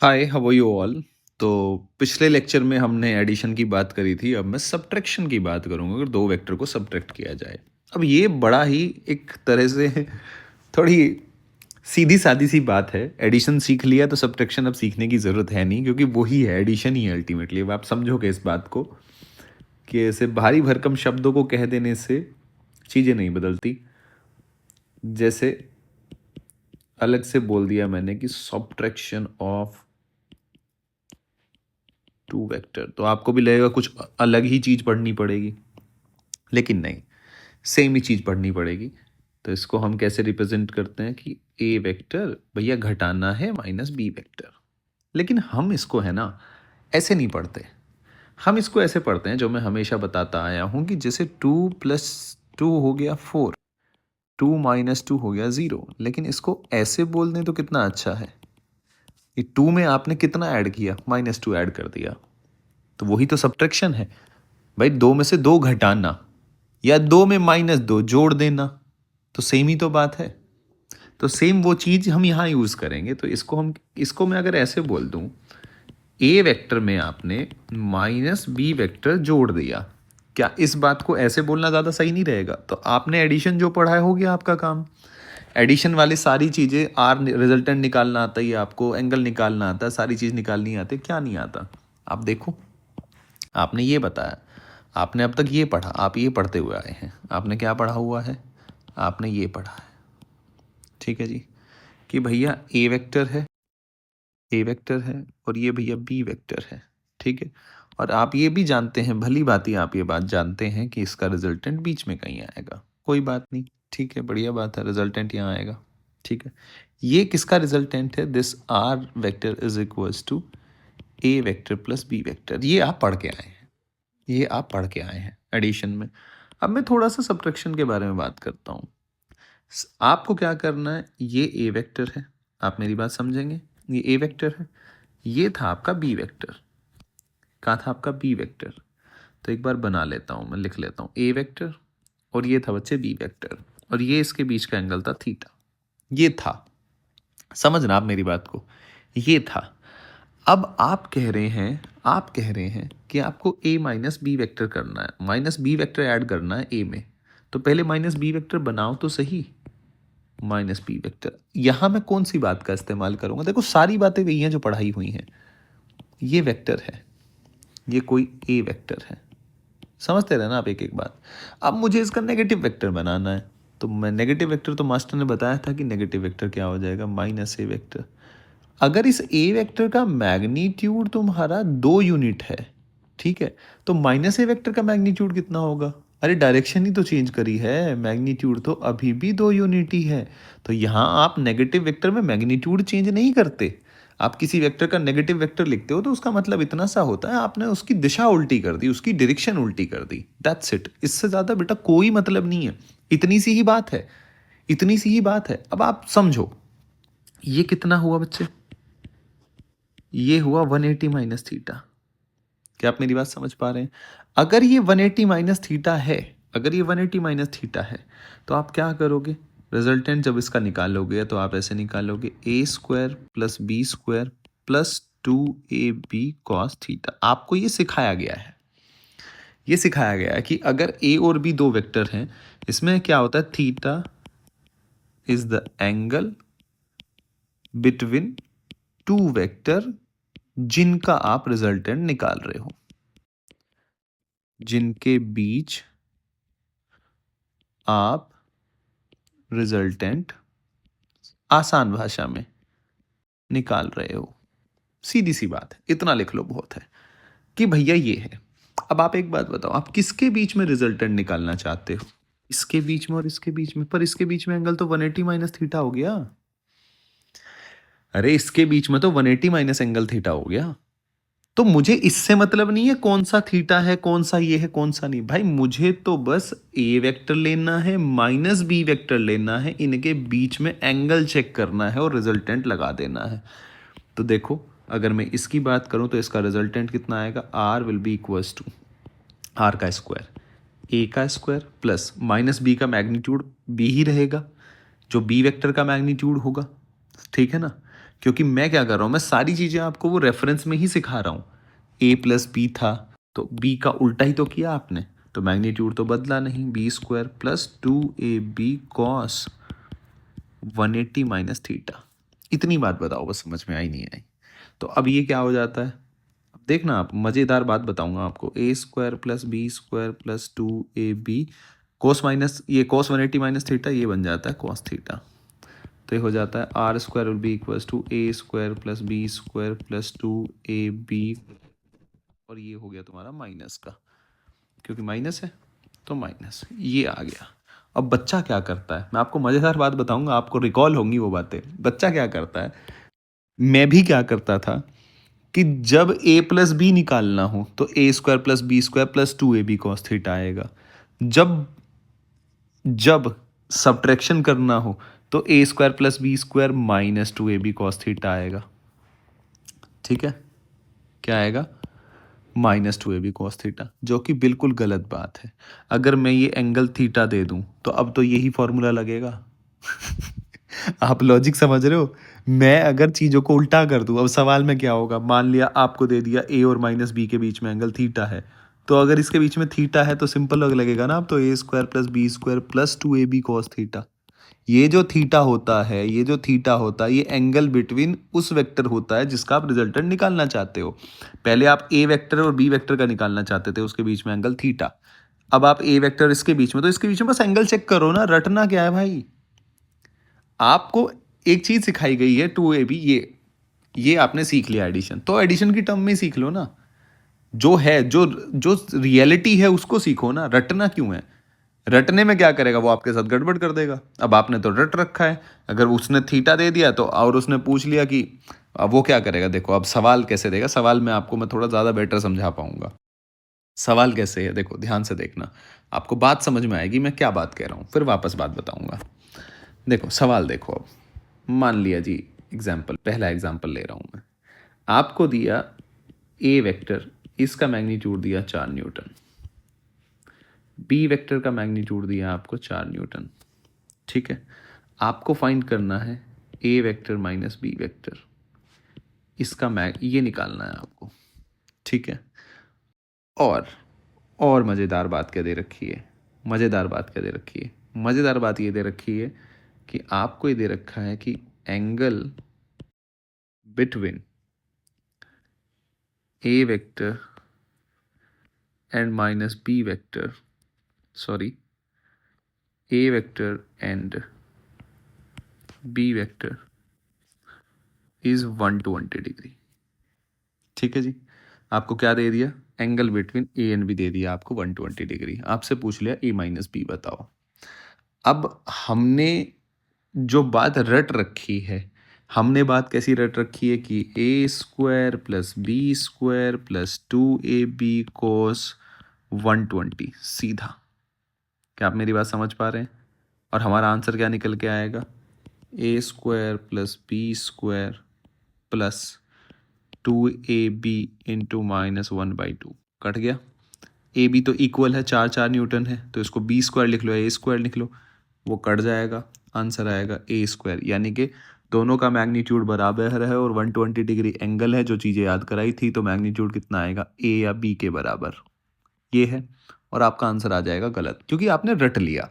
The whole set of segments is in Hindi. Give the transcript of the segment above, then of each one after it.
Hi, how are you all. तो पिछले लेक्चर में हमने एडिशन की बात करी थी। अब मैं सब्ट्रैक्शन की बात करूंगा, अगर दो वेक्टर को सब्ट्रैक्ट किया जाए। अब ये बड़ा ही एक तरह से थोड़ी सीधी सादी सी बात है। एडिशन सीख लिया तो सब्ट्रैक्शन अब सीखने की ज़रूरत है नहीं, क्योंकि वही है, एडिशन ही है अल्टीमेटली। अब आप समझोगे इस बात को कि ऐसे भारी भरकम शब्दों को कह देने से चीज़ें नहीं बदलती। जैसे अलग से बोल दिया मैंने कि सब्ट्रैक्शन ऑफ टू वेक्टर, तो आपको भी लगेगा कुछ अलग ही चीज़ पढ़नी पड़ेगी, लेकिन नहीं, सेम ही चीज़ पढ़नी पड़ेगी। तो इसको हम कैसे रिप्रेजेंट करते हैं कि ए वेक्टर भैया घटाना है माइनस बी वेक्टर। लेकिन हम इसको है ना ऐसे नहीं पढ़ते। हम इसको ऐसे पढ़ते हैं, जो मैं हमेशा बताता आया हूँ, कि जैसे 2+2 हो गया 4, 2 - 2 हो गया 0। लेकिन इसको ऐसे बोल दें तो कितना अच्छा है कि 2 में आपने कितना ऐड किया, -2 ऐड कर दिया। तो वही तो सब्ट्रैक्शन है भाई। 2 में से 2 घटाना या 2 में -2 जोड़ देना, तो सेम ही तो बात है। तो सेम वो चीज़ हम यहाँ यूज़ करेंगे। तो इसको मैं अगर ऐसे बोल दूँ, ए वेक्टर में आपने माइनस बी वेक्टर जोड़ दिया, क्या इस बात को ऐसे बोलना ज़्यादा सही नहीं रहेगा? तो आपने एडिशन जो पढ़ा है हो गया आपका काम। एडिशन वाली सारी चीज़ें, आर रिजल्टेंट निकालना आता है आपको, एंगल निकालना आता है, सारी चीज़ निकालनी आती है। क्या नहीं आता? आप देखो, आपने ये बताया, आपने अब तक ये पढ़ा, आप ये पढ़ते हुए आए हैं। आपने क्या पढ़ा हुआ है? आपने ये पढ़ा है, ठीक है जी, कि भैया ए वेक्टर है, ए वेक्टर है, और ये भैया बी वेक्टर है, ठीक है। और आप ये भी जानते हैं, भली बात ही आप ये बात जानते हैं कि इसका रिजल्टेंट बीच में कहीं आएगा। कोई बात नहीं, ठीक है, बढ़िया बात है, रिजल्टेंट यहाँ आएगा, ठीक है। ये किसका रिजल्टेंट है? This r vector is equals to a vector plus b vector. ये आप पढ़ के आए हैं, ये आप पढ़ के आए हैं एडिशन में। अब मैं थोड़ा सा सब्ट्रैक्शन के बारे में बात करता हूँ। आपको क्या करना है, ये ए वेक्टर है, आप मेरी बात समझेंगे, ये ए वेक्टर है, ये था आपका बी वेक्टर। कहाँ था आपका बी वेक्टर? तो एक बार बना लेता हूँ, मैं लिख लेता हूँ ए वेक्टर, और ये था बच्चे बी वेक्टर, और ये इसके बीच का एंगल था थीटा। ये था, समझना आप मेरी बात को, ये था। अब आप कह रहे हैं, आप कह रहे हैं कि आपको a माइनस बी वेक्टर करना है, माइनस बी वेक्टर ऐड करना है a में। तो पहले माइनस बी वेक्टर बनाओ तो सही। माइनस बी वेक्टर, यहां मैं कौन सी बात का इस्तेमाल करूंगा? देखो, सारी बातें वही हैं जो पढ़ाई हुई हैं। ये वेक्टर है, ये कोई a वेक्टर है, समझते रहे ना आप एक एक बात। अब मुझे इसका नेगेटिव वेक्टर बनाना है, तो मैं नेगेटिव वेक्टर, तो मास्टर ने बताया था कि नेगेटिव वेक्टर क्या हो जाएगा, माइनस ए वेक्टर। अगर इस ए वेक्टर का मैग्नीट्यूड तुम्हारा 2 यूनिट है, ठीक है, तो माइनस ए वेक्टर का मैग्नीट्यूड कितना होगा? अरे डायरेक्शन ही तो चेंज करी है, मैग्नीट्यूड तो अभी भी 2 यूनिट ही है। तो यहाँ आप नेगेटिव वेक्टर में मैग्नीट्यूड चेंज नहीं करते। आप किसी वेक्टर का नेगेटिव वेक्टर लिखते हो तो उसका मतलब इतना सा होता है, आपने उसकी दिशा उल्टी कर दी, उसकी डायरेक्शन उल्टी कर दी, दैट्स इट। इससे ज़्यादा बेटा कोई मतलब नहीं है। इतनी सी ही बात है, इतनी सी ही बात है। अब आप समझो, ये कितना हुआ बच्चे? ये हुआ 180 माइनस थीटा। क्या आप मेरी बात समझ पा रहे हैं? अगर ये 180 माइनस थीटा है, अगर ये 180 माइनस थीटा है, तो आप क्या करोगे? रिजल्टेंट जब इसका निकालोगे तो आप ऐसे निकालोगे, a square plus B square plus 2ab cos theta. आपको ये सिखाया गया है, ये सिखाया गया है कि अगर ए और बी दो वेक्टर हैं, इसमें क्या होता है, theta is the angle between two vector जिनका आप रिजल्टेंट निकाल रहे हो, जिनके बीच आप रिजल्टेंट आसान भाषा में निकाल रहे हो। सीधी सी बात है, इतना लिख लो बहुत है कि भैया ये है। अब आप एक बात बताओ, आप किसके बीच में रिजल्टेंट निकालना चाहते हो? इसके बीच में और इसके बीच में, पर इसके बीच में एंगल तो 180 माइनस थीटा हो गया। अरे इसके बीच में तो 180 माइनस एंगल थीटा हो गया। तो मुझे इससे मतलब नहीं है कौन सा थीटा है, कौन सा ये है, कौन सा नहीं। भाई मुझे तो बस ए वेक्टर लेना है, माइनस बी वेक्टर लेना है, इनके बीच में एंगल चेक करना है और रिजल्टेंट लगा देना है। तो देखो, अगर मैं इसकी बात करूं तो इसका रिजल्टेंट कितना आएगा, r will be equals to r का स्क्वायर, ए का स्क्वायर प्लस माइनस बी का मैग्नीट्यूड बी ही रहेगा, जो बी वेक्टर का मैग्नीट्यूड होगा, ठीक है ना। क्योंकि मैं क्या कर रहा हूँ, मैं सारी चीज़ें आपको वो रेफरेंस में ही सिखा रहा हूँ। a प्लस बी था तो b का उल्टा ही तो किया आपने, तो मैग्नीट्यूड तो बदला नहीं, b square plus 2ab cos 180 minus theta. इतनी बात बताओ, बस समझ में आई नहीं आई? तो अब ये क्या हो जाता है, अब देखना आप, मज़ेदार बात बताऊंगा आपको। A square plus B square plus 2ab cos minus ये कोस 180 माइनस थीटा, ये बन जाता है कॉस थीटा। तो ये हो जाता है are square will be equals to A square plus B square plus 2ab, और ये हो गया तुम्हारा माइनस का, क्योंकि माइनस है तो माइनस ये आ गया। अब बच्चा क्या करता है, मैं आपको मज़ेदार बात बताऊंगा, आपको रिकॉल होंगी वो बातें। बच्चा क्या करता है, मैं भी क्या करता था कि जब a प्लस बी निकालना हो तो a square plus B square plus 2ab cos theta आएगा। जब जब सब्ट्रैक्शन करना हो तो a square plus B square minus 2ab cos theta आएगा। ठीक है, क्या आएगा, -2ab कॉस थीटा, जो कि बिल्कुल गलत बात है। अगर मैं ये एंगल थीटा दे दूं तो अब तो यही फॉर्मूला लगेगा। आप लॉजिक समझ रहे हो? मैं अगर चीज़ों को उल्टा कर दूं, अब सवाल में क्या होगा, मान लिया आपको दे दिया a और माइनस बी के बीच में एंगल थीटा है, तो अगर इसके बीच में थीटा है तो सिंपल लगेगा ना, अब तो a square plus B square plus 2ab cos theta. ये जो थीटा होता है, ये जो थीटा होता है, ये एंगल बिटवीन उस वेक्टर होता है जिसका आप रिजल्टेंट निकालना चाहते हो। पहले आप ए वेक्टर और बी वेक्टर का निकालना चाहते थे, उसके बीच में एंगल थीटा। अब आप ए वेक्टर इसके बीच में, तो इसके बीच में बस एंगल चेक करो ना, रटना क्या है भाई। आपको एक चीज सिखाई गई है 2ab, ये आपने सीख लिया एडिशन, तो एडिशन की टर्म में सीख लो ना। जो है, जो जो रियलिटी है उसको सीखो ना, रटना क्यों है? रटने में क्या करेगा, वो आपके साथ गड़बड़ कर देगा। अब आपने तो रट रखा है, अगर उसने थीटा दे दिया तो, और उसने पूछ लिया कि, अब वो क्या करेगा, देखो अब सवाल कैसे देगा। सवाल में आपको मैं थोड़ा ज़्यादा बेटर समझा पाऊंगा। सवाल कैसे है, देखो ध्यान से देखना, आपको बात समझ में आएगी मैं क्या बात कह रहा हूँ, फिर वापस बात बताऊंगा। देखो सवाल देखो, अब मान लिया जी, एग्जाम्पल, पहला एग्जाम्पल ले रहा हूँ मैं। आपको दिया ए वेक्टर, इसका मैग्नीट्यूड दिया 4 न्यूटन, बी वेक्टर का मैग्नीट्यूड दिया आपको 4 न्यूटन। ठीक है, आपको फाइंड करना है a vector minus b vector, इसका मैग ये निकालना है आपको। ठीक है, और मज़ेदार बात क्या दे रखी है, मज़ेदार बात क्या दे रखी है, मज़ेदार बात ये दे रखी है कि आपको ये दे रखा है कि angle between a vector and minus b vector, sorry, a vector and b vector is 120 degree. ठीक है जी, आपको क्या दे दिया, angle between A and b दे दिया आपको 120 डिग्री। आपसे पूछ लिया ए माइनस बी बताओ। अब हमने जो बात रट रखी है, हमने बात कैसी रट रखी है कि a square plus B square plus 2ab cos 120, सीधा। क्या आप मेरी बात समझ पा रहे हैं? और हमारा आंसर क्या निकल के आएगा, a square plus B square plus 2ab into -1/2, cut गया। ए बी तो इक्वल है, 4 4 न्यूटन है, तो इसको बी स्क्वायर लिख लो या ए स्क्वायर लिख लो, वो कट जाएगा, आंसर आएगा ए स्क्वायर। यानी कि दोनों का मैग्नीट्यूड बराबर है और 120 डिग्री एंगल है, जो चीज़ें याद कराई थी, तो मैग्नीट्यूड कितना आएगा, ए या बी के बराबर, ये है। और आपका आंसर आ जाएगा गलत, क्योंकि आपने रट लिया।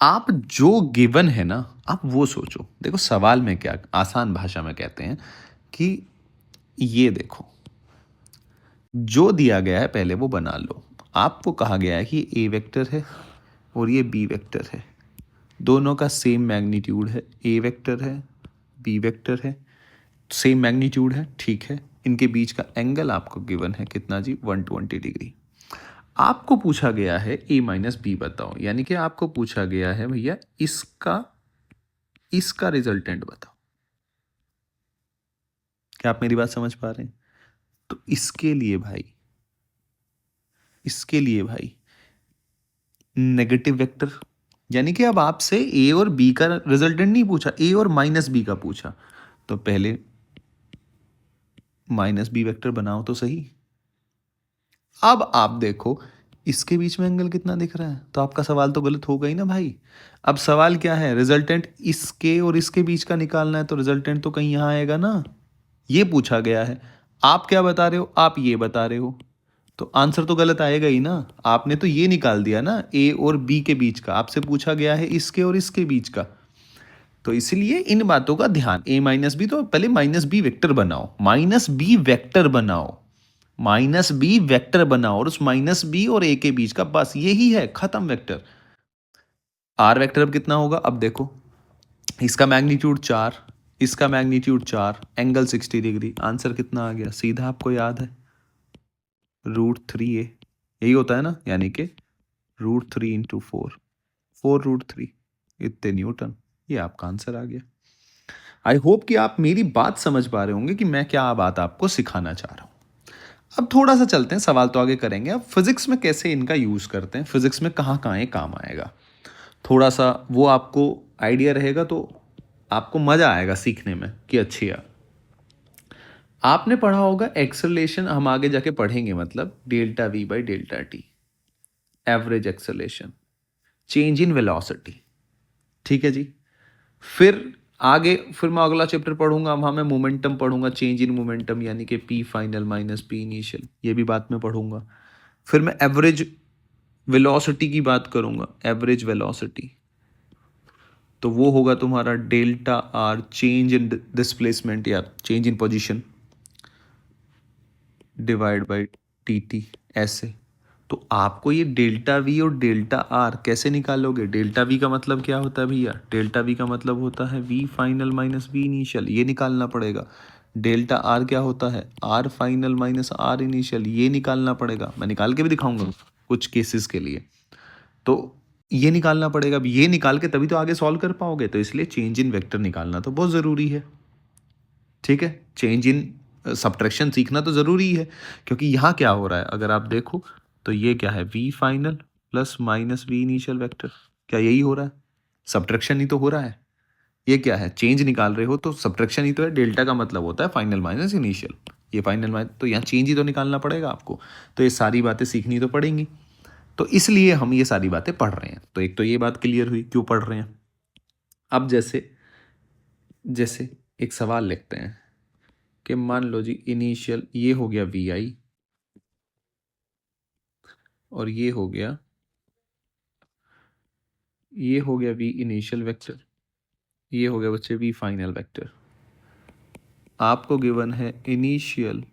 आप जो गिवन है ना, आप वो सोचो। देखो सवाल में क्या, आसान भाषा में कहते हैं कि ये देखो, जो दिया गया है पहले वो बना लो। आपको कहा गया है कि ए वेक्टर है और ये बी वेक्टर है, दोनों का सेम मैग्नीट्यूड है, ए वेक्टर है बी वेक्टर है, सेम मैग्नीट्यूड है, ठीक है। इनके बीच का एंगल आपको गिवन है कितना जी, 120 डिग्री। आपको पूछा गया है ए माइनस बी बताओ, यानी कि आपको पूछा गया है भैया इसका रिजल्टेंट बताओ। क्या आप मेरी बात समझ पा रहे हैं? तो इसके लिए भाई नेगेटिव वेक्टर, यानी कि अब आपसे ए और बी का रिजल्टेंट नहीं पूछा, ए और माइनस बी का पूछा, तो पहले माइनस बी वेक्टर बनाओ तो सही। अब आप देखो इसके बीच में एंगल कितना दिख रहा है, तो आपका सवाल तो गलत होगा ही ना भाई। अब सवाल क्या है, रिजल्टेंट इसके और इसके बीच का निकालना है, तो रिजल्टेंट तो कहीं यहाँ आएगा ना, ये पूछा गया है। आप क्या बता रहे हो, आप ये बता रहे हो, तो आंसर तो गलत आएगा ही ना। आपने तो ये निकाल दिया ना, ए और बी के बीच का, आपसे पूछा गया है इसके और इसके बीच का। तो इसलिए इन बातों का ध्यान, ए माइनस बी, तो पहले माइनस बी वेक्टर बनाओ, माइनस बी वेक्टर बनाओ, माइनस बी वेक्टर बनाओ, और उस माइनस बी और ए के बीच का, बस यही है, खत्म वेक्टर। आर वेक्टर अब कितना होगा, अब देखो, इसका मैग्नीट्यूड 4, इसका मैग्नीट्यूड 4, एंगल 60 डिग्री, आंसर कितना आ गया, सीधा आपको याद है, √3a, यही होता है ना, यानी कि √3 इंटू 4 √3, इतने न्यूटन, ये आपका आंसर आ गया। आई होप कि आप मेरी बात समझ पा रहे होंगे कि मैं क्या बात आपको सिखाना चाह रहा हूँ। अब थोड़ा सा चलते हैं, सवाल तो आगे करेंगे। अब फिजिक्स में कैसे इनका यूज़ करते हैं, फिजिक्स में कहाँ कहाँ ये काम आएगा, थोड़ा सा वो आपको आइडिया रहेगा, तो आपको मज़ा आएगा सीखने में कि अच्छी है। आपने पढ़ा होगा एक्सेलरेशन, हम आगे जाके पढ़ेंगे, मतलब delta we by delta T, average acceleration, change in velocity, ठीक है जी। फिर आगे, फिर मैं अगला चैप्टर पढ़ूंगा, वहाँ मैं मोमेंटम पढ़ूंगा, चेंज इन मोमेंटम, यानी कि P final minus P initial, ये भी बात मैं पढ़ूंगा। फिर मैं एवरेज वेलोसिटी की बात करूंगा, एवरेज वेलोसिटी, तो वो होगा तुम्हारा delta r, change in displacement या change in position, divide by t t, ऐसे। तो आपको ये डेल्टा वी और डेल्टा आर कैसे निकालोगे, डेल्टा वी का मतलब क्या होता है भैया, डेल्टा वी का मतलब होता है v final minus v initial, ये निकालना पड़ेगा। डेल्टा आर क्या होता है, r final minus r initial, ये निकालना पड़ेगा, मैं निकाल के भी दिखाऊंगा कुछ केसेस के लिए। तो ये निकालना पड़ेगा, अब ये निकाल के तभी तो आगे सॉल्व कर पाओगे, तो इसलिए चेंज इन वेक्टर निकालना तो बहुत ज़रूरी है, ठीक है। चेंज इन सब्ट्रैक्शन सीखना तो ज़रूरी है, क्योंकि यहाँ क्या हो रहा है, अगर आप देखो तो ये क्या है, v final plus minus v initial vector, क्या यही हो रहा है, सब्ट्रैक्शन ही तो हो रहा है। ये क्या है, चेंज निकाल रहे हो तो सब्ट्रैक्शन ही तो है, डेल्टा का मतलब होता है फाइनल माइनस इनिशियल, ये फाइनल माइनस, तो यहाँ चेंज ही तो निकालना पड़ेगा आपको, तो ये सारी बातें सीखनी तो पड़ेंगी, तो इसलिए हम ये सारी बातें पढ़ रहे हैं। तो एक तो ये बात क्लियर हुई क्यों पढ़ रहे हैं। अब जैसे जैसे एक सवाल लिखते हैं कि मान लो जी, इनिशियल ये हो गया वी आई, और ये हो गया वी इनिशियल वेक्टर, ये हो गया बच्चे वी फाइनल वेक्टर। आपको गिवन है initial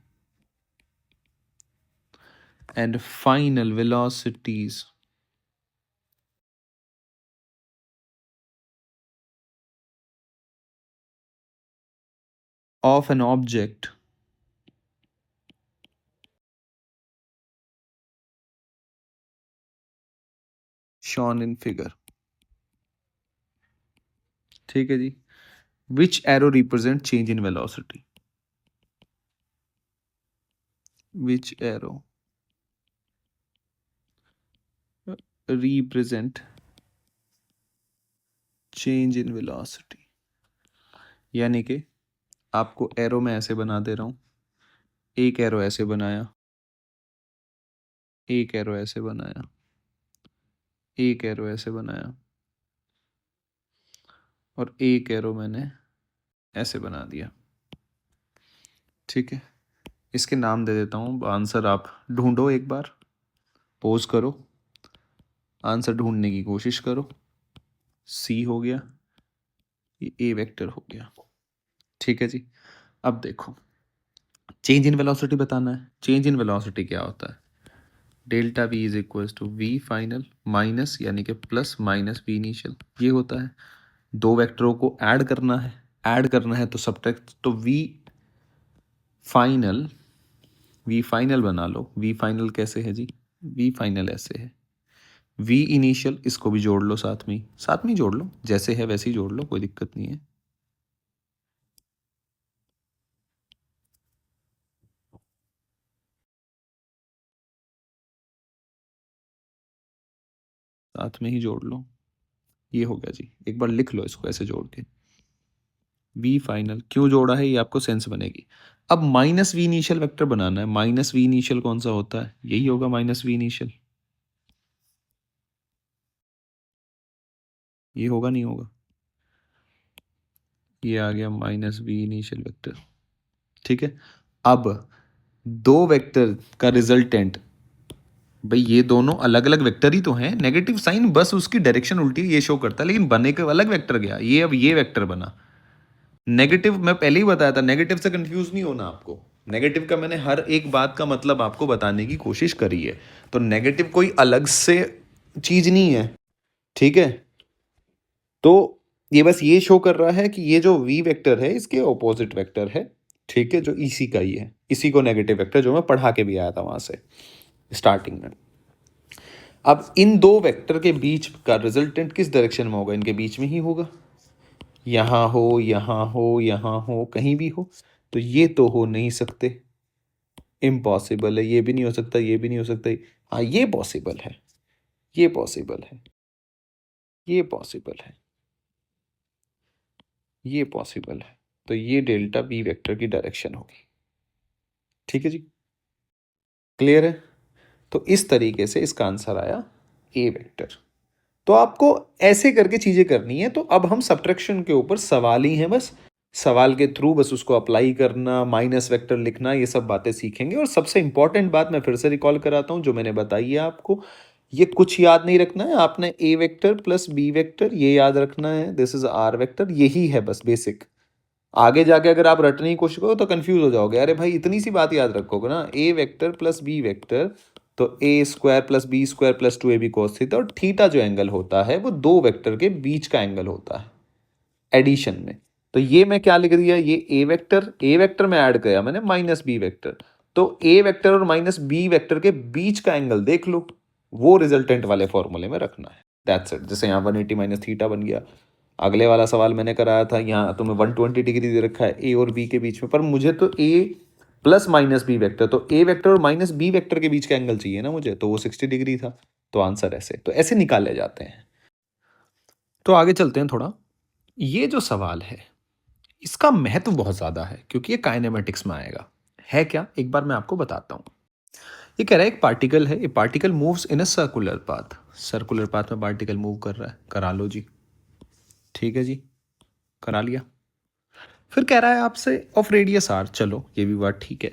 and final velocities of an object shown in figure, ठीक है जी। Which arrow represent change in velocity, which arrow represent change in velocity, यानी कि आपको एरो में ऐसे बना दे रहा हूं, एक एरो ऐसे बनाया, एक एरो ऐसे बनाया, एक एरो ऐसे बनाया, और एक एरो मैंने ऐसे बना दिया, ठीक है। इसके नाम दे देता हूँ, आंसर आप ढूंढो, एक बार पोज करो, आंसर ढूंढने की कोशिश करो। सी हो गया, ये ए वेक्टर हो गया, ठीक है जी। अब देखो, चेंज इन वेलोसिटी बताना है, चेंज इन वेलोसिटी क्या होता है, delta v is equal to v final minus, यानी कि प्लस माइनस वी इनिशियल, ये होता है। दो वेक्टरों को ऐड करना है, तो सब्ट्रैक्ट, तो वी फाइनल बना लो। वी फाइनल कैसे है जी, वी फाइनल ऐसे है, वी इनिशियल, इसको भी जोड़ लो, साथ में जोड़ लो, जैसे है वैसे ही जोड़ लो, कोई दिक्कत नहीं है। साथ में ही जोड़ लो, ये हो गया जी। एक बार लिख लो इसको ऐसे जोड़ के, वी फाइनल क्यों जोड़ा है, ये आपको सेंस बनेगी। अब माइनस वी इनिशियल वेक्टर बनाना है, माइनस वी इनिशियल कौन सा होता है, यही होगा माइनस वी इनिशियल, ये होगा नहीं होगा, ये आ गया माइनस बी इनिशियल वेक्टर। ठीक है, अब दो वेक्टर का रिजल्टेंट, भाई ये दोनों अलग अलग वेक्टर ही तो हैं, नेगेटिव साइन बस उसकी डायरेक्शन उल्टी ये शो करता है, लेकिन बने के अलग वेक्टर गया, ये अब ये वेक्टर बना नेगेटिव। मैं पहले ही बताया था, नेगेटिव से कंफ्यूज नहीं होना आपको। नेगेटिव का मैंने हर एक बात का मतलब आपको बताने की कोशिश करी है। तो नेगेटिव कोई अलग से चीज नहीं है, ठीक है। तो ये बस ये शो कर रहा है कि ये जो v वेक्टर है इसके ऑपोजिट वेक्टर है, ठीक है, जो इसी का ही है, इसी को नेगेटिव वेक्टर जो मैं पढ़ा के भी आया था वहां से स्टार्टिंग में। अब इन दो वेक्टर के बीच का रिजल्टेंट किस डायरेक्शन में होगा? इनके बीच में ही होगा, यहाँ हो, यहाँ हो, यहाँ हो, कहीं भी हो। तो ये तो हो नहीं सकते, इम्पॉसिबल है। ये भी नहीं हो सकता, ये भी नहीं हो सकता। हाँ, ये पॉसिबल है, ये पॉसिबल है, ये पॉसिबल है, ये पॉसिबल है। तो ये डेल्टा बी वेक्टर की डायरेक्शन होगी। ठीक है जी, क्लियर है? तो इस तरीके से इसका आंसर आया ए वेक्टर। तो आपको ऐसे करके चीजें करनी है। तो अब हम सब्ट्रैक्शन के ऊपर सवाल ही हैं, बस सवाल के थ्रू बस उसको अप्लाई करना, माइनस वेक्टर लिखना, ये सब बातें सीखेंगे। और सबसे इंपॉर्टेंट बात मैं फिर से रिकॉल कराता हूं जो मैंने बताई है आपको, ये कुछ याद नहीं रखना है आपने, ए वेक्टर प्लस बी वेक्टर ये याद रखना है, दिस इज आर वेक्टर, यही है बस बेसिक। आगे जाके अगर आप रटने की कोशिश करो तो कंफ्यूज हो जाओगे, अरे भाई इतनी सी बात याद रखोगे ना, a vector plus b vector, तो a square plus B square plus 2ab cos theta, और थीटा जो एंगल होता है वो दो वेक्टर के बीच का एंगल होता है एडिशन में। तो ये मैं क्या लिख दिया, ये ए वेक्टर में ऐड किया मैंने माइनस बी वेक्टर, तो ए वेक्टर और माइनस बी वेक्टर के बीच का एंगल देख लो, वो रिजल्टेंट वाले फॉर्मूले में रखना है। That's it. जैसे यहाँ 180 माइनस थीटा बन गया। अगले वाला सवाल मैंने कराया था, यहाँ तुम्हें 120 डिग्री दे रखा है ए और बी के बीच में, पर मुझे तो ए प्लस माइनस बी वेक्टर, तो ए वेक्टर और माइनस बी वेक्टर के बीच का एंगल चाहिए ना मुझे, तो वो 60 डिग्री था। तो आंसर ऐसे, तो ऐसे निकाले जाते हैं। तो आगे चलते हैं थोड़ा। ये जो सवाल है इसका महत्व बहुत ज़्यादा है क्योंकि ये काइनेमेटिक्स में आएगा। है क्या, एक बार मैं आपको बताता हूँ। ये कह रहा है एक पार्टिकल है, ये particle moves in a circular path, circular path में पार्टिकल मूव कर रहा है, करा लो जी। ठीक है जी, करा लिया। फिर कह रहा है आपसे ऑफ रेडियस आर, चलो ये भी बात ठीक है।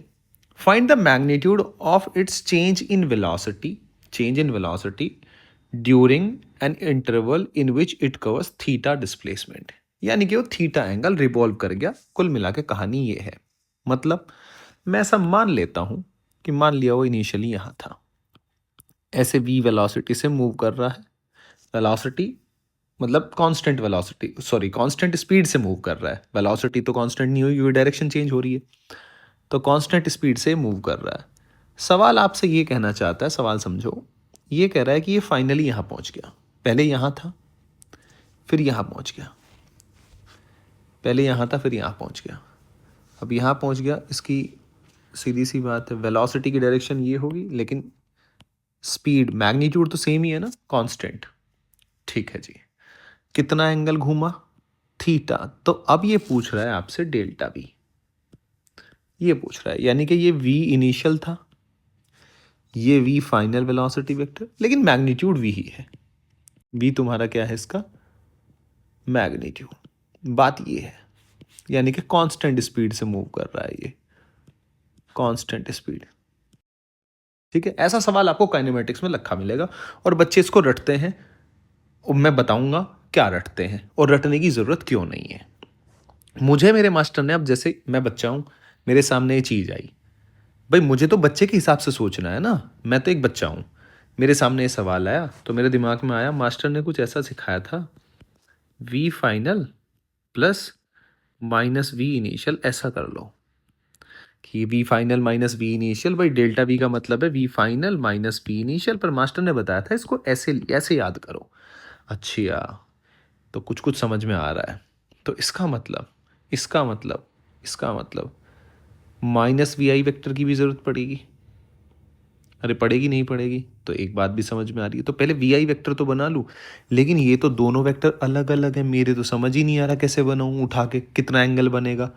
Find the magnitude of its change in velocity, change in velocity during an interval in which it covers theta displacement, यानी कि वो थीटा एंगल रिवॉल्व कर गया। कुल मिला के कहानी ये है। मतलब मैं ऐसा मान लेता हूं कि मान लिया वो इनिशियली यहां था, ऐसे v वेलोसिटी से मूव कर रहा है, वेलोसिटी मतलब constant velocity, sorry constant speed से मूव कर रहा है, वेलोसिटी तो कांस्टेंट नहीं हुई, डायरेक्शन चेंज हो रही है, तो कांस्टेंट स्पीड से मूव कर रहा है। सवाल आपसे ये कहना चाहता है, सवाल समझो, ये कह रहा है कि ये फाइनली यहाँ पहुँच गया, पहले यहाँ था फिर यहाँ पहुँच गया, पहले यहाँ था फिर यहाँ पहुँच गया, अब यहाँ पहुँच गया। इसकी सीधी सी बात है, वेलोसिटी की डायरेक्शन ये होगी लेकिन स्पीड मैग्नीट्यूड तो सेम ही है ना, कांस्टेंट। ठीक है जी, कितना एंगल घूमा, थीटा। तो अब ये पूछ रहा है आपसे डेल्टा वी, ये पूछ रहा है, यानी कि ये v इनिशियल था, ये v फाइनल वेलोसिटी वेक्टर, लेकिन मैग्नीट्यूड v ही है। v तुम्हारा क्या है इसका मैग्नीट्यूड। बात ये है, यानी कि कांस्टेंट स्पीड से मूव कर रहा है ये, कांस्टेंट स्पीड। ठीक है, ऐसा सवाल आपको काइनेमेटिक्स में लिखा मिलेगा और बच्चे इसको रटते हैं, और मैं बताऊंगा क्या रटते हैं और रटने की जरूरत क्यों नहीं है। मुझे मेरे मास्टर ने, अब जैसे मैं बच्चा हूं, मेरे सामने ये चीज आई, भाई मुझे तो बच्चे के हिसाब से सोचना है ना, मैं तो एक बच्चा हूं, मेरे सामने ये सवाल आया तो मेरे दिमाग में आया, मास्टर ने कुछ ऐसा सिखाया था, v final plus minus v initial, ऐसा कर लो कि v final minus v initial, भाई डेल्टा v का मतलब है v final minus v initial, पर मास्टर ने बताया था इसको ऐसे ऐसे याद करो। अच्छा, तो कुछ कुछ समझ में आ रहा है। तो इसका मतलब, इसका मतलब माइनस वी आई वेक्टर की भी जरूरत पड़ेगी। अरे पड़ेगी नहीं पड़ेगी, तो एक बात भी समझ में आ रही है, तो पहले वी आई वेक्टर तो बना लूँ, लेकिन ये तो दोनों वेक्टर अलग अलग है, मेरे तो समझ ही नहीं आ रहा कैसे बनाऊँ, उठा के कितना एंगल बनेगा।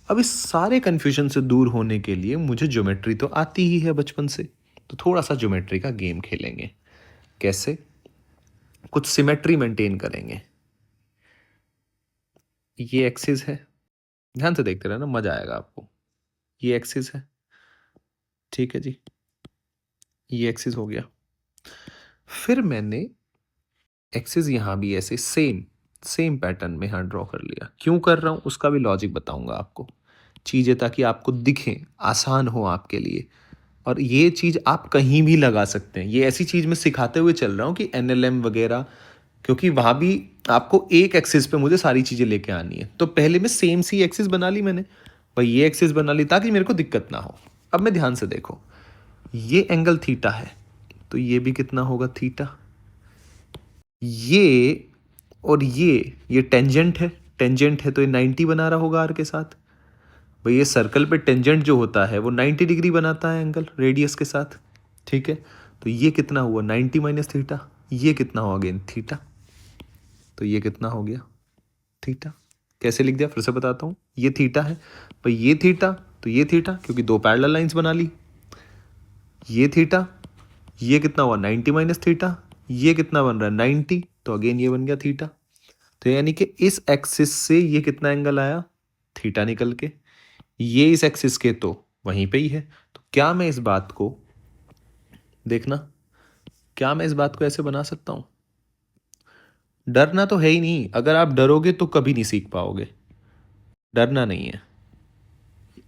अब इस सारे कन्फ्यूजन से दूर होने के लिए मुझे ज्योमेट्री तो आती ही है बचपन से, तो थोड़ा सा ज्योमेट्री का गेम खेलेंगे। कैसे? कुछ सिमेट्री मेंटेन करेंगे। ये एक्सिस है, ध्यान से देखते रहना, मजा आएगा आपको। ये एक्सिस है, ठीक है जी, ये एक्सिस हो गया। फिर मैंने एक्सिस यहाँ भी ऐसे सेम पैटर्न में यहाँ ड्रॉ कर लिया। क्यों कर रहा हूँ उसका भी लॉजिक बताऊंगा आपको, चीज़ें ताकि आपको दिखें, आसान हो आपके लिए। और ये चीज़ आप कहीं भी लगा सकते हैं, ये ऐसी चीज़ मैं सिखाते हुए चल रहा हूँ कि NLM वगैरह, क्योंकि वहाँ भी आपको एक एक्सिस पे मुझे सारी चीज़ें लेके आनी है। तो पहले मैं सेम सी एक्सिस बना ली मैंने, भाई ये एक्सिस बना ली ताकि मेरे को दिक्कत ना हो। अब मैं ध्यान से देखो, ये एंगल थीटा है, तो ये भी कितना होगा थीटा। ये और ये टेंजेंट है तो ये 90 बना रहा होगा आर के साथ। भाई ये सर्कल पे टेंजेंट जो होता है वो 90 डिग्री बनाता है एंगल रेडियस के साथ, ठीक है। तो ये कितना हुआ 90 माइनस थीटा, ये कितना हुआ अगेन थीटा, तो ये कितना हो गया थीटा। कैसे लिख दिया फिर से बताता हूँ, ये थीटा है, भाई ये थीटा तो ये थीटा, क्योंकि दो पैरेलल लाइंस बना ली। ये थीटा, ये कितना हुआ 90 माइनस थीटा, ये कितना बन रहा है 90, तो अगेन ये बन गया थीटा। तो यानी कि इस एक्सिस से ये कितना एंगल आया थीटा निकल के, ये इस एक्सिस के तो वहीं पे ही है। तो क्या मैं इस बात को देखना, क्या मैं इस बात को ऐसे बना सकता हूं, डरना तो है ही नहीं, अगर आप डरोगे तो कभी नहीं सीख पाओगे, डरना नहीं है।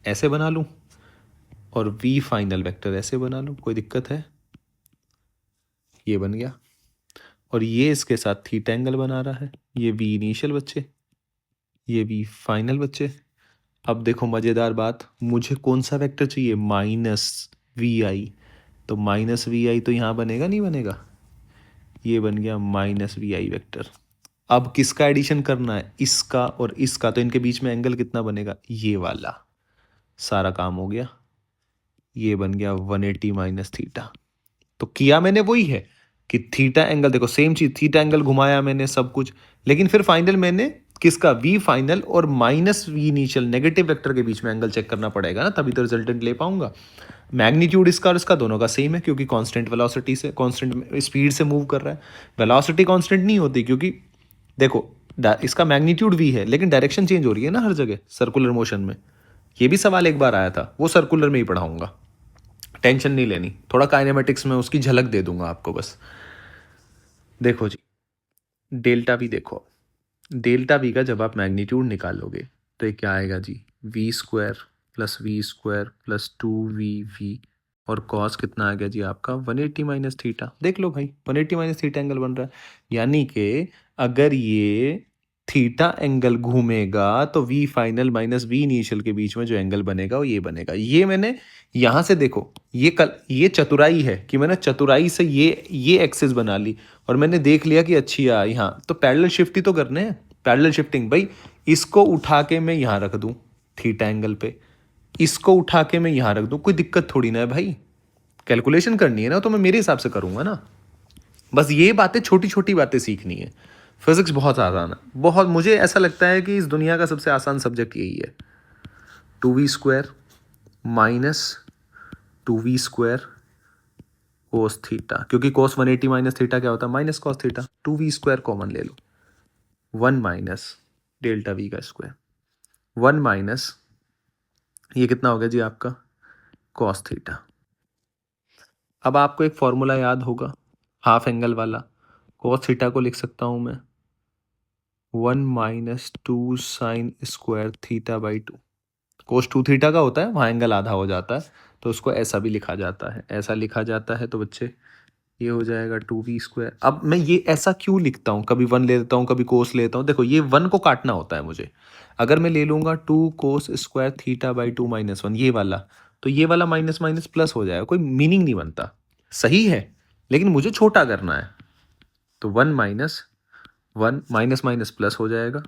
ऐसे बना लूं और V फाइनल वेक्टर ऐसे बना लूं, कोई दिक्कत है, ये बन गया। और ये इसके साथ थीटा एंगल बना रहा है, ये V इनिशियल बच्चे, ये V फाइनल बच्चे। अब देखो मजेदार बात, मुझे कौन सा वेक्टर चाहिए -VI, तो -VI तो यहां बनेगा नहीं बनेगा, ये बन गया -VI वेक्टर। अब किसका एडिशन करना है, इसका और इसका, तो इनके बीच में एंगल कितना बनेगा ये वाला, सारा काम हो गया, ये बन गया 180 माइनस थीटा। तो किया मैंने वही है कि थीटा एंगल, देखो सेम चीज, थीटा एंगल घुमाया मैंने सब कुछ, लेकिन फिर फाइनल मैंने किसका V फाइनल और -V इनिशियल नेगेटिव वेक्टर के बीच में एंगल चेक करना पड़ेगा ना, तभी तो रिजल्टेंट ले पाऊंगा। मैग्नीट्यूड इसका और इसका दोनों का सेम है, क्योंकि कांस्टेंट वेलोसिटी से, कांस्टेंट स्पीड से मूव कर रहा है। वेलोसिटी कांस्टेंट नहीं होती, क्योंकि देखो इसका मैग्नीट्यूड V है लेकिन डायरेक्शन चेंज हो रही है ना हर जगह सर्कुलर मोशन में। ये भी सवाल एक बार आया था, वो सर्कुलर में ही पढ़ाऊंगा, टेंशन नहीं लेनी, थोड़ा काइनेमेटिक्स में उसकी झलक दे दूंगा आपको बस। देखो जी, डेल्टा V देखो, डेल्टा V का जब आप मैग्नीट्यूड निकालोगे तो ये क्या आएगा जी, V² plus V² plus 2VV, और कॉस कितना आ गया जी आपका 180 माइनस थीटा। देख लो भाई 180 माइनस थीटा एंगल बन रहा है, यानी कि अगर ये थीटा एंगल घूमेगा तो V final minus V initial के बीच में जो एंगल बनेगा वो ये बनेगा। ये मैंने यहाँ से देखो, ये चतुराई है कि मैंने चतुराई से ये एक्सिस बना ली और मैंने देख लिया कि अच्छी आ यहाँ, तो पैरेलल शिफ्ट ही तो करने हैं, पैरेलल शिफ्टिंग। भाई इसको उठा के मैं यहाँ रख दूं थीटा एंगल पे, इसको उठा के मैं यहाँ रख दूं, कोई दिक्कत थोड़ी ना है भाई, कैलकुलेशन करनी है ना तो मैं मेरे हिसाब से करूंगा ना। बस ये बातें, छोटी छोटी बातें सीखनी है। फिजिक्स बहुत आसान है, बहुत, मुझे ऐसा लगता है कि इस दुनिया का सबसे आसान सब्जेक्ट यही है। 2V² minus 2V² cos theta, क्योंकि कोस 180 माइनस थीटा क्या होता है minus cos theta, 2V² common ले लो, 1 माइनस डेल्टा V का स्क्वायर, 1 माइनस ये कितना हो गया जी आपका कॉस थीटा। अब आपको एक फॉर्मूला याद होगा हाफ एंगल वाला, कॉस थीटा को लिख सकता हूं मैं 1 minus 2 sine square theta by 2। Cos 2 theta का होता है, वहाँ एंगल आधा हो जाता है, तो उसको ऐसा भी लिखा जाता है, ऐसा लिखा जाता है। तो बच्चे ये हो जाएगा 2V²। अब मैं ये ऐसा क्यों लिखता हूँ, कभी 1 ले लेता हूँ कभी कोस लेता हूँ, देखो ये 1 को काटना होता है मुझे। अगर मैं ले लूँगा 2 cos square theta by 2 minus 1, ये वाला, तो ये वाला माइनस माइनस प्लस हो जाएगा, कोई मीनिंग नहीं बनता, सही है, लेकिन मुझे छोटा करना है। तो 1 माइनस 1 माइनस माइनस प्लस हो जाएगा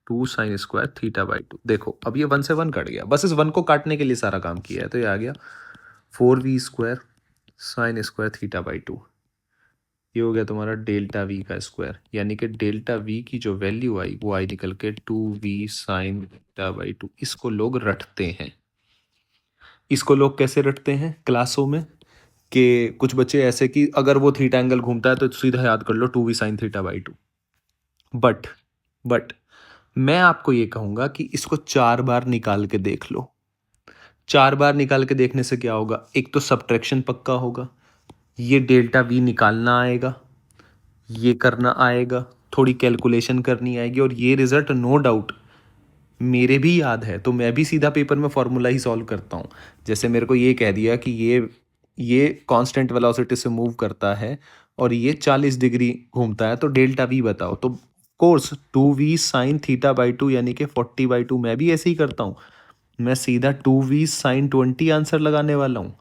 2 साइन स्क्वायर थीटा बाई 2। देखो अब ये 1 से 1 कट गया, बस इस 1 को काटने के लिए सारा काम किया है, तो ये आ गया 4V² sine square theta by 2। ये हो गया तुम्हारा डेल्टा V का स्क्वायर, यानी कि डेल्टा V की जो वैल्यू आई वो आई निकल के 2V साइन थीटा बाई 2। इसको लोग रटते हैं, इसको लोग कैसे रटते हैं क्लासों में, कि कुछ बच्चे ऐसे कि अगर वो थीटा एंगल घूमता है तो सीधा याद कर लो 2V sine theta by 2। But मैं आपको ये कहूँगा कि इसको 4 बार निकाल के देख लो। 4 बार निकाल के देखने से क्या होगा, एक तो सब्ट्रैक्शन पक्का होगा, ये डेल्टा वी निकालना आएगा, ये करना आएगा, थोड़ी कैलकुलेशन करनी आएगी और ये रिजल्ट नो डाउट मेरे भी याद है, तो मैं भी सीधा पेपर में फॉर्मूला ही सॉल्व करता हूँ। जैसे मेरे को ये कह दिया कि ये कांस्टेंट वेलोसिटी से मूव करता है और ये 40 डिग्री घूमता है, तो डेल्टा वी बताओ। तो course 2v sine theta by 2 यानी कि 40/2 मैं भी ऐसे ही करता हूँ। मैं सीधा 2v साइन 20 आंसर लगाने वाला हूँ।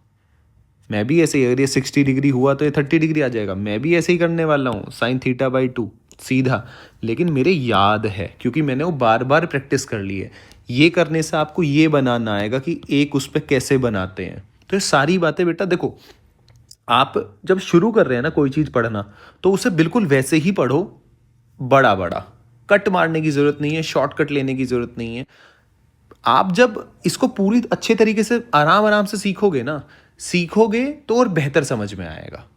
मैं भी ऐसे ही, अगर ये 60 डिग्री हुआ तो ये 30 डिग्री आ जाएगा। मैं भी ऐसे ही करने वाला हूँ, साइन थीटा बाई 2 सीधा। लेकिन मेरे याद है क्योंकि मैंने वो बार बार प्रैक्टिस कर ली है। ये करने से आपको ये बनाना आएगा कि एक उस पर कैसे बनाते हैं। तो ये सारी बातें बेटा देखो, आप जब शुरू कर रहे हैं ना कोई चीज़ पढ़ना, तो उसे बिल्कुल वैसे ही पढ़ो, बड़ा बड़ा। कट मारने की ज़रूरत नहीं है, शॉर्टकट लेने की ज़रूरत नहीं है। आप जब इसको पूरी अच्छे तरीके से आराम आराम से सीखोगे ना, सीखोगे तो और बेहतर समझ में आएगा।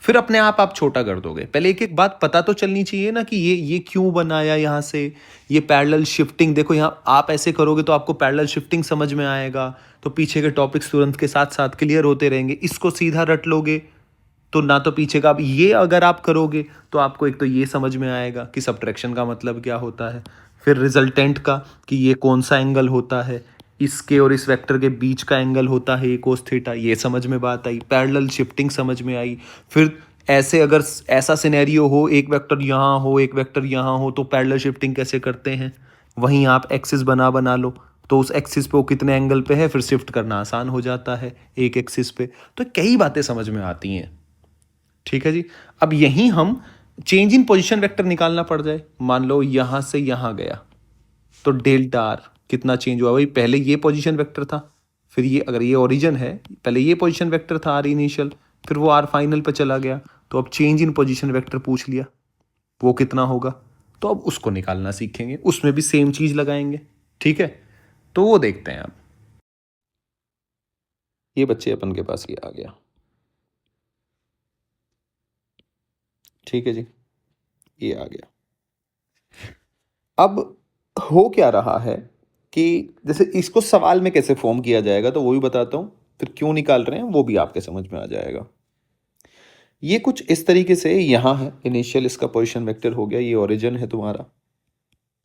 फिर अपने आप छोटा कर दोगे। पहले एक एक बात पता तो चलनी चाहिए ना कि ये क्यों बनाया यहाँ से। ये पैरेलल शिफ्टिंग देखो, यहाँ आप ऐसे करोगे तो आपको पैरेलल शिफ्टिंग समझ में आएगा, तो पीछे के टॉपिक्स तुरंत के साथ साथ क्लियर होते रहेंगे। इसको सीधा रट लोगे तो ना तो पीछे का, अब ये अगर आप करोगे तो आपको एक तो ये समझ में आएगा कि सब्ट्रैक्शन का मतलब क्या होता है, फिर रिजल्टेंट का कि ये कौन सा एंगल होता है, इसके और इस वेक्टर के बीच का एंगल होता है ये कोस थीटा, ये समझ में बात आई। पैरेलल शिफ्टिंग समझ में आई। फिर ऐसे अगर ऐसा सिनेरियो हो, एक वेक्टर यहाँ हो एक वेक्टर यहाँ हो, तो पैरेलल शिफ्टिंग कैसे करते हैं, वहीं आप एक्सिस बना बना लो, तो उस एक्सिस पे वो कितने एंगल पे है, फिर शिफ्ट करना आसान हो जाता है एक एक्सिस पे। तो कई बातें समझ में आती हैं। ठीक है जी। अब यहीं हम चेंज इन पोजीशन वेक्टर निकालना पड़ जाए। मान लो यहां से यहां गया तो डेल्टा आर कितना चेंज हुआ, भाई पहले ये पोजीशन वेक्टर था, फिर ये, अगर ये ओरिजिन है, पहले ये पोजीशन वेक्टर था आर इनिशियल, फिर वो आर फाइनल पे चला गया, तो अब चेंज इन पोजीशन वेक्टर पूछ लिया, वो कितना होगा, तो अब उसको निकालना सीखेंगे, उसमें भी सेम चीज लगाएंगे। ठीक है, तो वो देखते हैं। अब ये बच्चे अपन के पास ये आ गया। ठीक है जी, ये आ गया। अब हो क्या रहा है कि जैसे इसको सवाल में कैसे फॉर्म किया जाएगा तो वो भी बताता हूँ, फिर क्यों निकाल रहे हैं वो भी आपके समझ में आ जाएगा। ये कुछ इस तरीके से यहाँ है, इनिशियल इसका पोजीशन वेक्टर हो गया, ये ओरिजिन है तुम्हारा,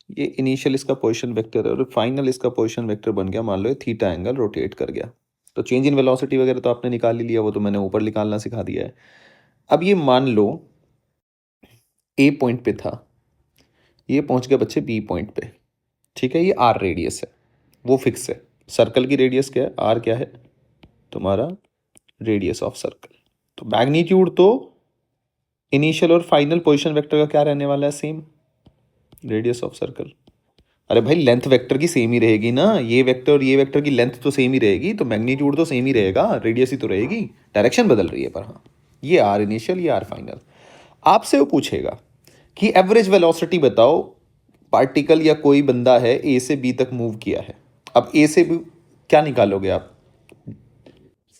ये इनिशियल इसका पोजीशन वेक्टर है और फाइनल इसका पोजीशन वेक्टर बन गया, मान लो ये थीटा एंगल रोटेट कर गया। तो चेंज इन वेलोसिटी वगैरह तो आपने निकाल ही लिया, वो तो मैंने ऊपर निकालना सिखा दिया है। अब ये मान लो ए पॉइंट पे था, ये पहुंच गया बच्चे बी पॉइंट पे। ठीक है, ये आर रेडियस है, वो फिक्स है। सर्कल की रेडियस क्या है, आर क्या है तुम्हारा, रेडियस ऑफ सर्कल। तो मैग्नीट्यूड तो इनिशियल और फाइनल पोजीशन वेक्टर का क्या रहने वाला है, सेम, रेडियस ऑफ सर्कल। अरे भाई लेंथ वेक्टर की सेम ही रहेगी ना, ये वेक्टर और ये वेक्टर की लेंथ तो सेम ही रहेगी, तो मैग्नीट्यूड तो सेम ही रहेगा, रेडियस ही तो रहेगी, डायरेक्शन बदल रही है पर। हाँ, ये आर इनिशियल, ये आर फाइनल। आपसे वो पूछेगा कि एवरेज वेलोसिटी बताओ, पार्टिकल या कोई बंदा है ए से बी तक मूव किया है। अब ए से बी क्या निकालोगे आप,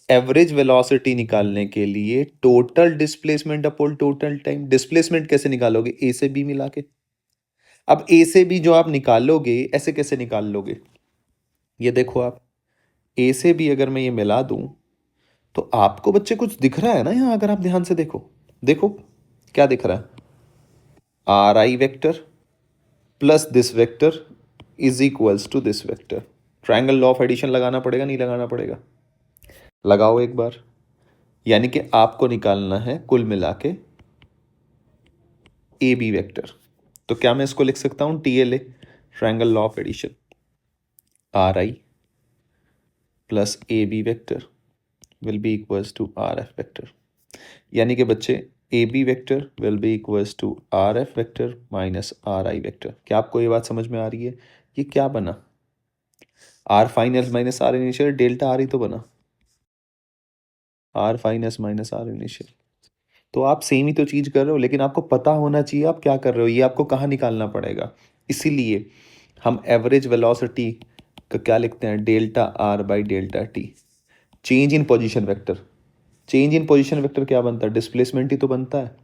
एवरेज वेलोसिटी निकालने के लिए total displacement upon total time. Displacement कैसे निकालोगे, ए से बी मिला के। अब ए से बी जो आप निकालोगे, ऐसे कैसे निकाल लोगे, ये देखो आप, ए से बी अगर मैं ये मिला दूं तो आपको बच्चे कुछ दिख रहा है ना यहाँ, अगर आप ध्यान से देखो, देखो क्या दिख रहा है, r i vector plus this vector is equals to this vector. Triangle law of addition लगाना पड़ेगा, नहीं लगाना पड़ेगा, लगाओ एक बार। यानी कि आपको निकालना है कुल मिला के ए बी वेक्टर। तो क्या मैं इसको लिख सकता हूं, t l a, triangle law of addition, r i plus a b vector will be equals to r f vector. यानी कि बच्चे a b vector will be equals to r f vector minus r i vector. क्या आपको ये बात समझ में आ रही है, ये क्या बना, r final minus r initial, delta r ही तो बना, r final minus r initial. तो आप सेम ही तो चीज कर रहे हो, लेकिन आपको पता होना चाहिए आप क्या कर रहे हो, ये आपको कहाँ निकालना पड़ेगा। इसीलिए हम एवरेज वेलोसिटी का क्या लिखते हैं, delta R by delta T. Change in position vector, change in position vector क्या बनता है, डिस्प्लेसमेंट ही तो बनता है।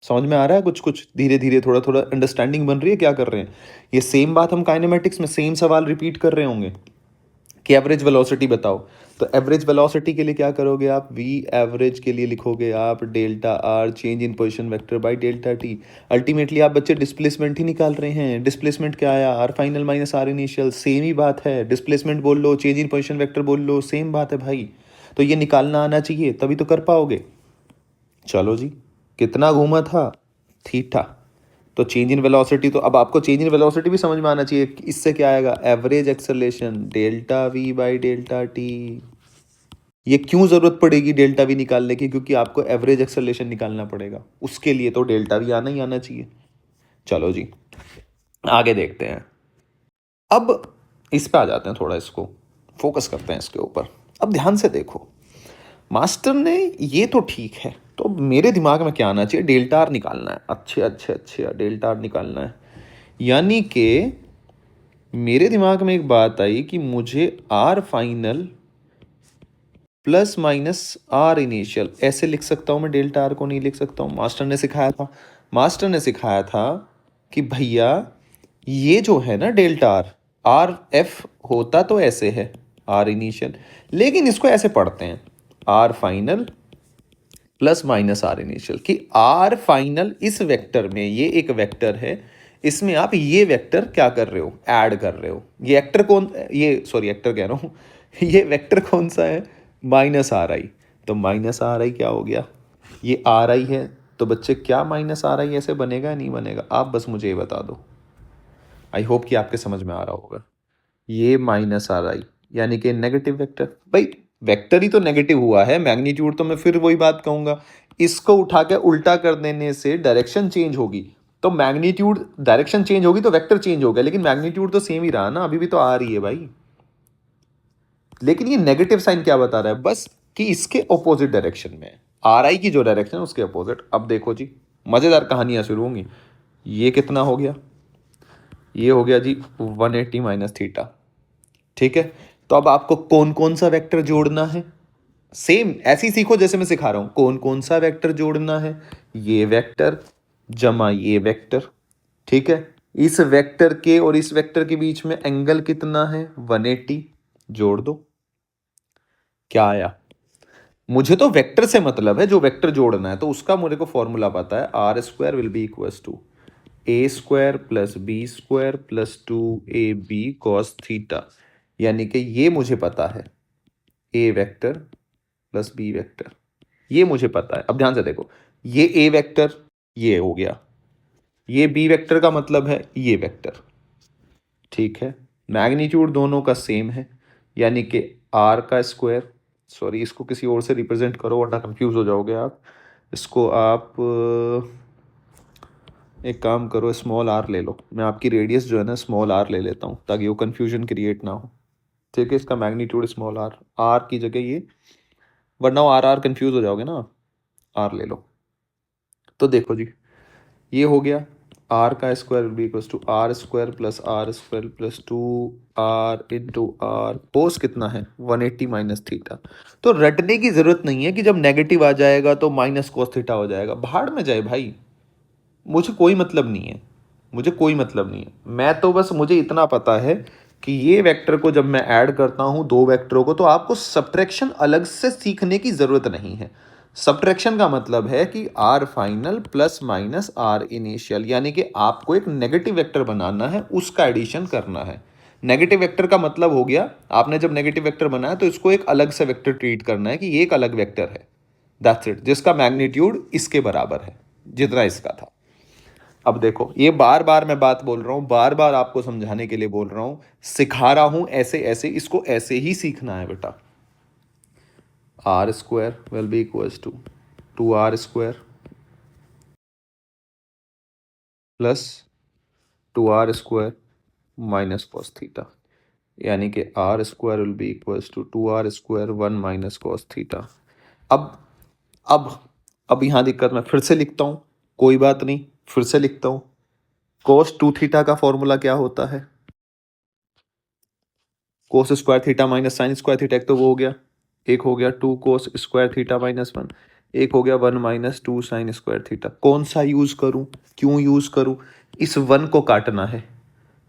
समझ में आ रहा है कुछ कुछ, धीरे धीरे थोड़ा थोड़ा अंडरस्टैंडिंग बन रही है क्या कर रहे हैं। ये सेम बात हम काइनेमेटिक्स में सेम सवाल रिपीट कर रहे होंगे कि एवरेज वेलोसिटी बताओ। तो एवरेज वेलोसिटी के लिए क्या करोगे आप, वी एवरेज के लिए लिखोगे आप delta r change in position vector by delta T. Ultimately आप बच्चे डिस्प्लेसमेंट ही निकाल रहे हैं। डिस्प्लेसमेंट क्या आया, r final minus r initial, same ही बात है। डिस्प्लेसमेंट बोल लो, चेंज इन पोजीशन वेक्टर बोल लो, सेम बात है भाई। तो ये निकालना आना चाहिए तभी तो कर पाओगे। चलो जी, कितना घूमा था, थीटा। तो चेंज इन वेलोसिटी, तो अब आपको चेंज इन वेलोसिटी भी समझ में आना चाहिए। इससे क्या आएगा, average acceleration delta we by delta T. ये क्यों जरूरत पड़ेगी डेल्टा वी निकालने की, क्योंकि आपको एवरेज एक्सेलरेशन निकालना पड़ेगा, उसके लिए तो डेल्टा वी आना ही आना चाहिए। चलो जी, आगे देखते हैं। अब इस पे आ जाते हैं, थोड़ा इसको फोकस करते हैं इसके ऊपर। अब ध्यान से देखो, मास्टर ने ये तो ठीक है, तो मेरे दिमाग में क्या आना चाहिए, डेल्टा आर निकालना है। अच्छे अच्छे अच्छे, डेल्टा आर निकालना है, यानी कि मेरे दिमाग में एक बात आई कि मुझे r final plus minus r initial ऐसे लिख सकता हूँ मैं। डेल्टा आर को नहीं लिख सकता हूँ, मास्टर ने सिखाया था। मास्टर ने सिखाया था कि भैया ये जो है ना डेल्टा आर, आर एफ होता तो ऐसे है आर इनिशियल, लेकिन इसको ऐसे पढ़ते हैं r final plus minus r initial. कि आर फाइनल इस वेक्टर में, ये एक वेक्टर है, इसमें आप ये वेक्टर क्या कर रहे हो, ऐड कर रहे हो। ये एक्टर कौन, ये सॉरी एक्टर कह रहा हूँ ये वेक्टर कौन सा है, माइनस आर आई। तो माइनस आर आई क्या हो गया, ये आर आई है, तो बच्चे क्या माइनस आर आई ऐसे बनेगा नहीं बनेगा, आप बस मुझे ये बता दो। आई होप कि आपके समझ में आ रहा होगा। ये माइनस आर आई यानी कि नेगेटिव वेक्टर। भाई वेक्टर ही तो नेगेटिव हुआ है, मैग्नीट्यूड तो मैं फिर वही बात कहूंगा, इसको उठा के उल्टा कर देने से डायरेक्शन चेंज होगी। तो मैग्नीट्यूड, डायरेक्शन चेंज होगी तो वेक्टर चेंज हो गया, लेकिन मैग्नीट्यूड तो सेम ही रहा ना, अभी भी तो आ रही है भाई। लेकिन ये नेगेटिव साइन क्या बता रहा है, बस कि इसके ऑपोजिट डायरेक्शन में, आर आई की जो डायरेक्शन है उसके ऑपोजिट। अब देखो जी, मजेदार कहानियां शुरू होंगी। ये कितना हो गया, ये हो गया जी 180 माइनस थीटा। ठीक है, तो अब आपको कौन कौन सा वेक्टर जोड़ना है, सेम ऐसे ही सीखो जैसे मैं सिखा रहा हूं। कौन कौन सा वेक्टर जोड़ना है, ये वेक्टर जमा ये वेक्टर। ठीक है, इस वेक्टर के और इस वेक्टर के बीच में एंगल कितना है, 180, जोड़ दो। क्या आया, मुझे तो वेक्टर से मतलब है, जो वेक्टर जोड़ना है तो उसका मुझे को फॉर्मूला पता है, are square will be equal to A square plus B square plus 2ab cos theta. यानी कि ये मुझे पता है, a vector plus b vector, ये मुझे पता है। अब ध्यान से देखो, ये ए वेक्टर ये हो गया, ये बी वेक्टर का मतलब है ये वेक्टर। ठीक है, मैग्नीट्यूड दोनों का सेम है, यानी कि आर का स्क्वायर, सॉरी इसको किसी और से रिप्रेजेंट करो वरना कंफ्यूज हो जाओगे आप। इसको आप एक काम करो, स्मॉल आर ले लो, मैं आपकी रेडियस जो है ना स्मॉल आर ले लेता हूँ ताकि वो कन्फ्यूजन क्रिएट ना हो। ठीक है, इसका मैग्नीट्यूड स्मॉल आर, आर की जगह ये, वरना आर आर कन्फ्यूज हो जाओगे ना, आर ले लो। तो देखो जी, ये हो गया आर का square will be equals to r square plus 2r into r, cos कितना है 180 माइनस थीटा। तो रटने की जरूरत नहीं है कि जब नेगेटिव आ जाएगा तो माइनस कोस थीटा हो जाएगा, भाड़ में जाए भाई, मुझे कोई मतलब नहीं है, मुझे कोई मतलब नहीं है। मैं तो बस, मुझे इतना पता है कि ये वेक्टर को जब मैं ऐड करता हूं दो वेक्टरों को, तो आपको सब्ट्रैक्शन अलग से सीखने की जरूरत नहीं है। सब्ट्रैक्शन का मतलब है कि r final plus minus r initial, यानी कि आपको एक नेगेटिव वेक्टर बनाना है, उसका एडिशन करना है। नेगेटिव वेक्टर का मतलब हो गया, आपने जब नेगेटिव वेक्टर बनाया तो इसको एक अलग से वेक्टर ट्रीट करना है कि ये एक अलग वेक्टर है, दैट्स इट, जिसका मैग्नीट्यूड इसके बराबर है जितना इसका था। अब देखो, ये बार बार मैं बात बोल रहा हूं, बार बार आपको समझाने के लिए बोल रहा हूं, सिखा रहा हूं ऐसे ऐसे, इसको ऐसे ही सीखना है बेटा। R square will be equals to 2r square plus 2r square minus cos theta, यानी कि r square will be equals to 2r square 1 minus cos theta. अब अब अब यहां दिक्कत, मैं फिर से लिखता हूं, कोई बात नहीं, फिर से लिखता हूं। कॉस 2 थीटा का फॉर्मूला क्या होता है, cos square theta minus sine square theta, एक तो वो हो गया, एक हो गया 2 कोस स्क्वायर थीटा माइनस 1। एक हो गया 1 - 2 साइन स्क्वायर थीटा। कौन सा यूज़ करूँ, क्यों यूज़ करूँ? इस 1 को काटना है,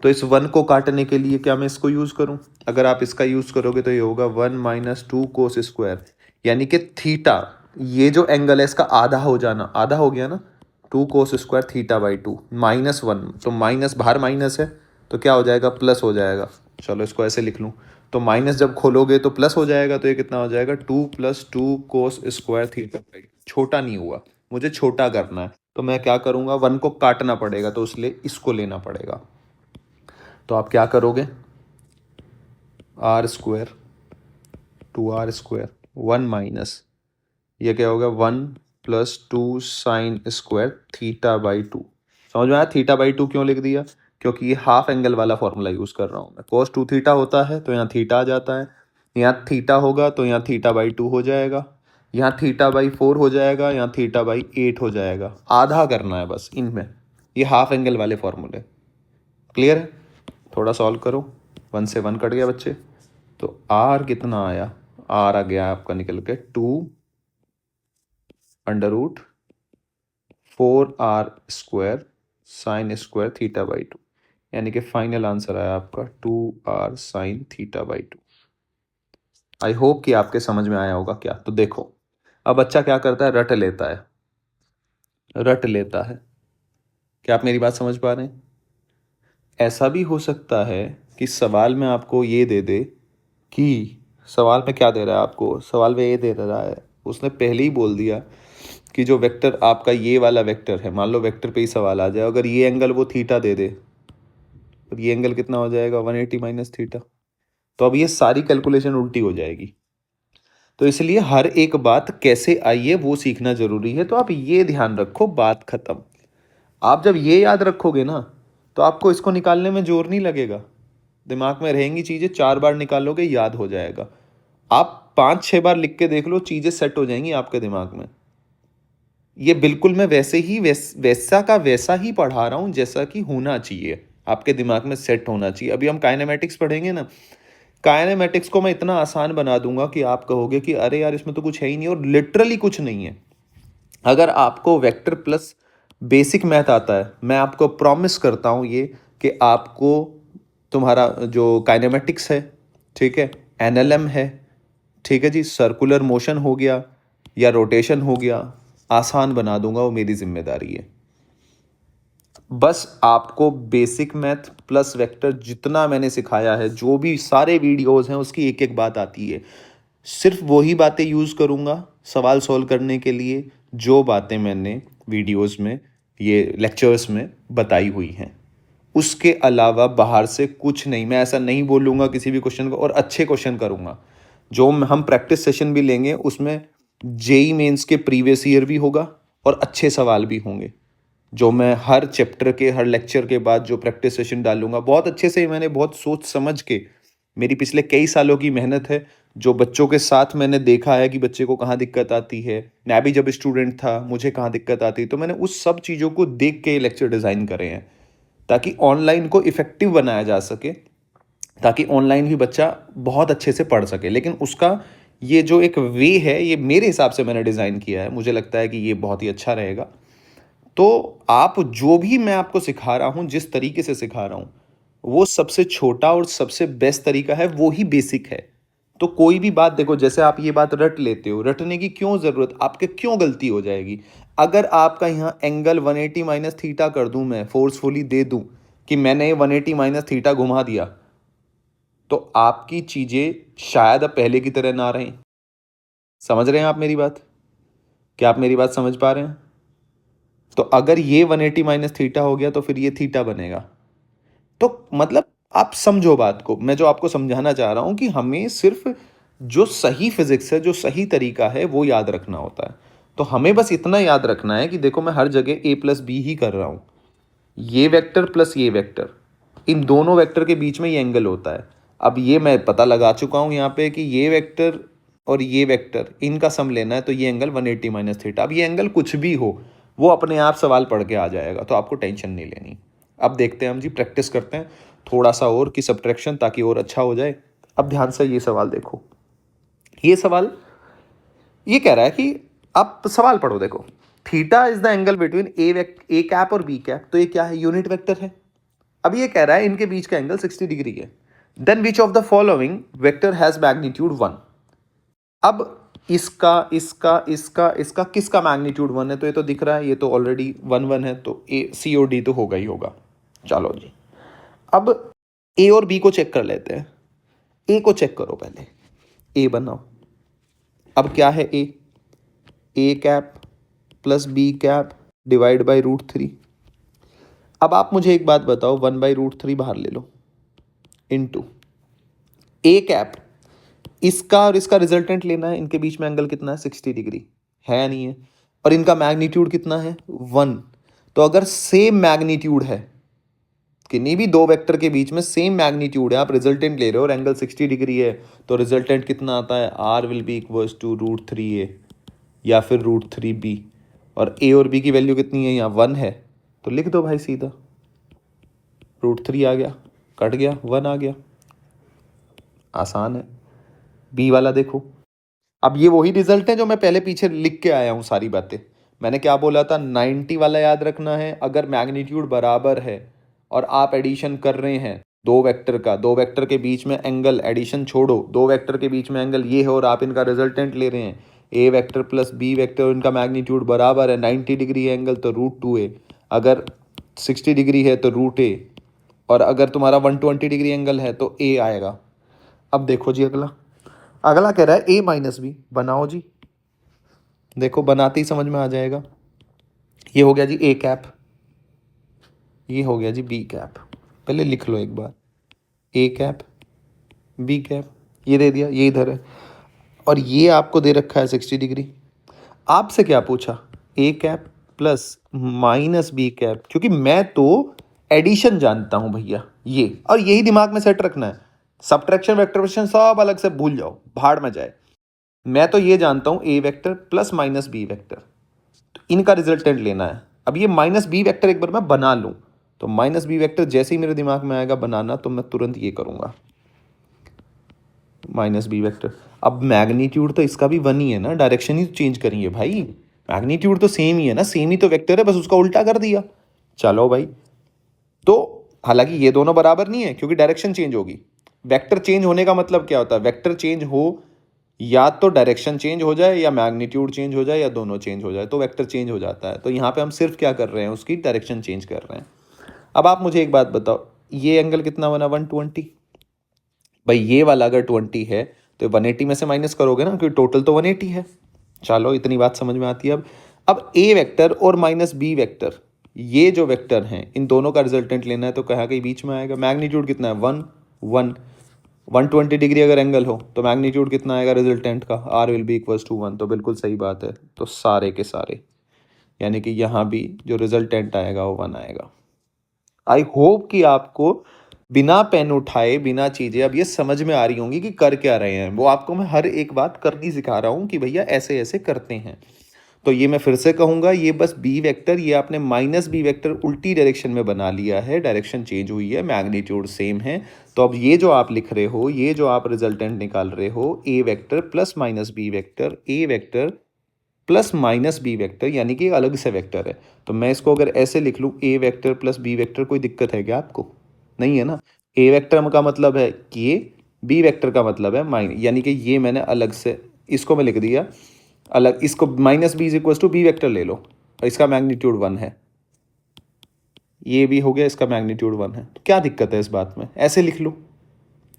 तो इस 1 को काटने के लिए क्या मैं इसको यूज़ करूँ? अगर आप इसका यूज़ करोगे तो ये होगा 1 - 2 कोस स्क्वायर, यानी कि थीटा, ये जो एंगल है इसका आधा हो जाना, आधा हो गया ना, 2 कोस स्क्वायर थीटा बाई 2 -1, तो माइनस बाहर माइनस है तो क्या हो जाएगा, प्लस हो जाएगा। चलो इसको ऐसे लिख लूँ, तो माइनस जब खोलोगे तो प्लस हो जाएगा, तो ये कितना हो जाएगा, 2 + 2 कोस स्क्वायर थीटा बाई। छोटा नहीं हुआ, मुझे छोटा करना है, तो मैं क्या करूँगा, 1 को काटना पड़ेगा, तो इसलिए इसको लेना पड़ेगा। तो आप क्या करोगे, r² 2r² 1 माइनस, ये क्या होगा, 1 + 2 साइन स्क्वायर थीटा बाई 2। समझ में आया थीटा बाई 2 क्यों लिख दिया? क्योंकि ये हाफ एंगल वाला फॉर्मूला यूज़ कर रहा हूँ मैं। cos 2 थीटा होता है तो यहाँ थीटा आ जाता है, यहाँ थीटा होगा तो यहाँ थीटा बाई 2 हो जाएगा, यहाँ थीटा बाई 4 हो जाएगा, यहाँ थीटा बाई 8 हो जाएगा। आधा करना है बस इनमें, ये हाफ एंगल वाले फॉर्मूले। क्लियर है? थोड़ा सॉल्व करो, 1 से 1 कट गया बच्चे, तो r कितना आया, r आ गया आपका निकल के 2√4r² sine square theta by 2, यानी कि फाइनल आंसर आया आपका 2r sine theta by 2। I hope कि आपके समझ में आया होगा क्या। तो देखो अब बच्चा क्या करता है, रट लेता है, रट लेता है। क्या आप मेरी बात समझ पा रहे हैं? ऐसा भी हो सकता है कि सवाल में आपको ये दे दे कि, सवाल में क्या दे रहा है आपको, सवाल में ये दे रहा है, उसने पहले ही बोल दिया कि जो वेक्टर आपका ये वाला वेक्टर है, मान लो वेक्टर पे ही सवाल आ जाए, अगर ये एंगल वो थीटा दे दे, और ये एंगल कितना हो जाएगा, 180 - थीटा, तो अब ये सारी कैलकुलेशन उल्टी हो जाएगी। तो इसलिए हर एक बात कैसे आई है वो सीखना जरूरी है। तो आप ये ध्यान रखो, बात खत्म। आप जब ये याद रखोगे ना, तो आपको इसको निकालने में जोर नहीं लगेगा, दिमाग में रहेंगी चीज़ें, 4 बार निकालोगे याद हो जाएगा। आप 5-6 बार लिख के देख लो, चीज़ें सेट हो जाएंगी आपके दिमाग में। ये बिल्कुल मैं वैसे ही वैसा का वैसा ही पढ़ा रहा हूँ जैसा कि होना चाहिए, आपके दिमाग में सेट होना चाहिए। अभी हम काइनेमेटिक्स पढ़ेंगे ना, काइनेमेटिक्स को मैं इतना आसान बना दूंगा कि आप कहोगे कि अरे यार इसमें तो कुछ है ही नहीं, और लिटरली कुछ नहीं है। अगर आपको वेक्टर प्लस बेसिक मैथ आता है, मैं आपको प्रॉमिस करता हूँ ये, कि आपको तुम्हारा जो काइनेमेटिक्स है, ठीक है, एनएलएम है, ठीक है जी, सर्कुलर मोशन हो गया या रोटेशन हो गया, आसान बना दूंगा, वो मेरी जिम्मेदारी है। बस आपको बेसिक मैथ प्लस वेक्टर जितना मैंने सिखाया है, जो भी सारे वीडियोस हैं उसकी एक एक बात आती है, सिर्फ वही बातें यूज़ करूँगा सवाल सॉल्व करने के लिए जो बातें मैंने वीडियोस में, ये लेक्चर्स में बताई हुई हैं। उसके अलावा बाहर से कुछ नहीं। मैं ऐसा नहीं बोलूँगा किसी भी क्वेश्चन को, और अच्छे क्वेश्चन करूँगा। जो हम प्रैक्टिस सेशन भी लेंगे उसमें जेई मेंस के प्रीवियस ईयर भी होगा और अच्छे सवाल भी होंगे, जो मैं हर चैप्टर के हर लेक्चर के बाद जो प्रैक्टिस सेशन डालूंगा, बहुत अच्छे से मैंने बहुत सोच समझ के, मेरी पिछले कई सालों की मेहनत है, जो बच्चों के साथ मैंने देखा है कि बच्चे को कहाँ दिक्कत आती है, मैं भी जब स्टूडेंट था मुझे कहाँ दिक्कत आती, तो मैंने उस सब चीज़ों को देख के लेक्चर डिज़ाइन करे हैं, ताकि ऑनलाइन को इफ़ेक्टिव बनाया जा सके, ताकि ऑनलाइन भी बच्चा बहुत अच्छे से पढ़ सके। लेकिन उसका ये जो एक वे है, ये मेरे हिसाब से मैंने डिज़ाइन किया है, मुझे लगता है कि ये बहुत ही अच्छा रहेगा। तो आप जो भी मैं आपको सिखा रहा हूँ, जिस तरीके से सिखा रहा हूँ, वो सबसे छोटा और सबसे बेस्ट तरीका है, वो ही बेसिक है। तो कोई भी बात देखो, जैसे आप ये बात रट लेते हो, रटने की क्यों ज़रूरत, आपके क्यों गलती हो जाएगी? अगर आपका यहाँ एंगल 180 - थीटा कर दूँ, मैं फोर्सफुली दे दूँ कि मैंने 180 - थीटा घुमा दिया, तो आपकी चीज़ें शायद अब पहले की तरह ना रहें। समझ रहे हैं आप मेरी बात? क्या आप मेरी बात समझ पा रहे हैं? तो अगर ये 180 - थीटा हो गया तो फिर ये थीटा बनेगा। तो मतलब आप समझो बात को, मैं जो आपको समझाना चाह रहा हूँ कि हमें सिर्फ जो सही फिजिक्स है, जो सही तरीका है, वो याद रखना होता है। तो हमें बस इतना याद रखना है कि देखो मैं हर जगह a+b ही कर रहा हूँ, ये वेक्टर प्लस ये वेक्टर, इन दोनों वेक्टर के बीच में ये एंगल होता है। अब ये मैं पता लगा चुका हूँ यहाँ पे कि ये वेक्टर और ये वेक्टर, इनका सम लेना है, तो ये एंगल 180 - थीटा। अब ये एंगल कुछ भी हो, वो अपने आप सवाल पढ़ के आ जाएगा, तो आपको टेंशन नहीं लेनी। अब देखते हैं हम जी, प्रैक्टिस करते हैं थोड़ा सा और कि सब्ट्रैक्शन, ताकि और अच्छा हो जाए। अब ध्यान से ये सवाल देखो, ये सवाल ये कह रहा है कि अब सवाल पढ़ो, देखो theta is the angle between A cap और बी कैप, तो ये क्या है, यूनिट वेक्टर है। अब ये कह रहा है इनके बीच का एंगल 60 डिग्री है। Then which of the following vector has magnitude 1। अब इसका किसका मैग्नीट्यूड 1 है, तो ये तो दिख रहा है, ये तो ऑलरेडी 1 1 है, तो ए सी और डी तो होगा ही होगा। चलो जी, अब ए और बी को चेक कर लेते हैं। ए को चेक करो पहले, ए बनाओ। अब क्या है a cap plus b cap divide by √3। अब आप मुझे एक बात बताओ, 1/√3 बाहर ले लो, इनटू ए कैप, इसका और इसका रिजल्टेंट लेना है। इनके बीच में एंगल कितना है, 60 डिग्री है, नहीं है, और इनका मैग्नीट्यूड कितना है, 1। तो अगर सेम मैग्नीट्यूड है, किन्हीं भी दो वेक्टर के बीच में सेम मैग्नीट्यूड है, आप रिजल्टेंट ले रहे हो और एंगल 60 डिग्री है, तो रिजल्टेंट कितना आता है, R will be equals to √3a या फिर √3b। और ए और बी की वैल्यू कितनी है, यहाँ 1 है, तो लिख दो भाई सीधा, √3 आ गया, कट गया, 1 आ गया, आसान है। बी वाला देखो, अब ये वही रिजल्ट है जो मैं पहले पीछे लिख के आया हूँ सारी बातें। मैंने क्या बोला था, 90 वाला याद रखना है। अगर मैग्नीट्यूड बराबर है और आप एडिशन कर रहे हैं दो वेक्टर का, दो वेक्टर के बीच में एंगल, एडिशन छोड़ो, दो वेक्टर के बीच में एंगल ये है और आप इनका रिजल्टेंट ले रहे हैं, ए वेक्टर प्लस बी वेक्टर, इनका मैग्नीट्यूड बराबर है, 90 डिग्री है एंगल तो √2a, अगर 60 डिग्री है तो √a, और अगर तुम्हारा 120 डिग्री एंगल है तो a आएगा। अब देखो जी, अगला कह रहा है a माइनस बी, बनाओ जी, देखो बनाते ही समझ में आ जाएगा। ये हो गया जी ए कैप, ये हो गया जी बी कैप, पहले लिख लो एक बार, ए कैप बी कैप, ये दे दिया, ये इधर है, और ये आपको दे रखा है 60 डिग्री। आपसे क्या पूछा, a cap plus minus b cap, क्योंकि मैं तो एडिशन जानता हूं भैया, ये और यही दिमाग में सेट रखना है। सब्ट्रैक्शन वेक्टरेशन सब अलग से भूल जाओ, भाड़ में जाए। मैं तो ये जानता हूं a vector plus minus b vector, तो इनका रिजल्टेंट लेना है। अब ये माइनस बी वेक्टर एक बार मैं बना लूं, तो माइनस बी वेक्टर जैसे ही मेरे दिमाग में आएगा बनाना, तो मैं तुरंत ये करूंगा, माइनस बी वेक्टर। अब मैग्नीट्यूड तो इसका भी 1 ही है ना, डायरेक्शन ही चेंज करेंगे भाई, मैग्नीट्यूड तो सेम ही है ना, सेम ही तो वेक्टर है, बस उसका उल्टा कर दिया। चलो भाई, तो हालांकि ये दोनों बराबर नहीं है क्योंकि डायरेक्शन चेंज होगी। वेक्टर चेंज होने का मतलब क्या होता है, वेक्टर चेंज हो या तो डायरेक्शन चेंज हो जाए या मैग्नीट्यूड चेंज हो जाए या दोनों चेंज हो जाए, तो वेक्टर चेंज हो जाता है। तो यहाँ पे हम सिर्फ क्या कर रहे हैं, उसकी डायरेक्शन चेंज कर रहे हैं। अब आप मुझे एक बात बताओ, ये एंगल कितना बना, 120। भाई ये वाला अगर 20 है तो 180 में से माइनस करोगे ना, क्योंकि टोटल तो 180 है। चलो इतनी बात समझ में आती है। अब ए वेक्टर और माइनस बी वेक्टर, ये जो वेक्टर हैं, इन दोनों का रिजल्टेंट लेना है, तो कहाँ कहीं बीच में आएगा। मैग्नीट्यूड कितना है, 1 1, 120 डिग्री अगर एंगल हो तो मैग्नीट्यूड कितना आएगा रिजल्टेंट का, R will be equals to 1। तो बिल्कुल सही बात है, तो सारे के सारे, यानी कि यहाँ भी जो रिजल्टेंट आएगा वो 1 आएगा। आई होप कि आपको बिना पेन उठाए, बिना चीज़ें, अब ये समझ में आ रही होंगी कि कर क्या रहे हैं। वो आपको मैं हर एक बात करनी सिखा रहा हूँ कि भैया ऐसे ऐसे करते हैं। तो ये मैं फिर से कहूँगा, ये बस बी वेक्टर, ये आपने माइनस बी वेक्टर उल्टी डायरेक्शन में बना लिया है, डायरेक्शन चेंज हुई है, मैग्नीट्यूड सेम है। तो अब ये जो आप लिख रहे हो, ये जो आप रिजल्टेंट निकाल रहे हो, a vector plus minus b vector, a vector plus minus b vector, यानी कि अलग से वेक्टर है। तो मैं इसको अगर ऐसे लिख लूँ, ए वेक्टर प्लस बी वेक्टर, कोई दिक्कत है क्या आपको, नहीं है ना। ए वेक्टर का मतलब है कि ये, बी वेक्टर का मतलब है माइन, यानी कि ये मैंने अलग से इसको मैं लिख दिया अलग, इसको minus B is equal to B vector ले लो, और इसका मैग्नीट्यूड 1 है, ये भी हो गया, इसका मैग्नीट्यूड 1 है। तो क्या दिक्कत है इस बात में, ऐसे लिख लो।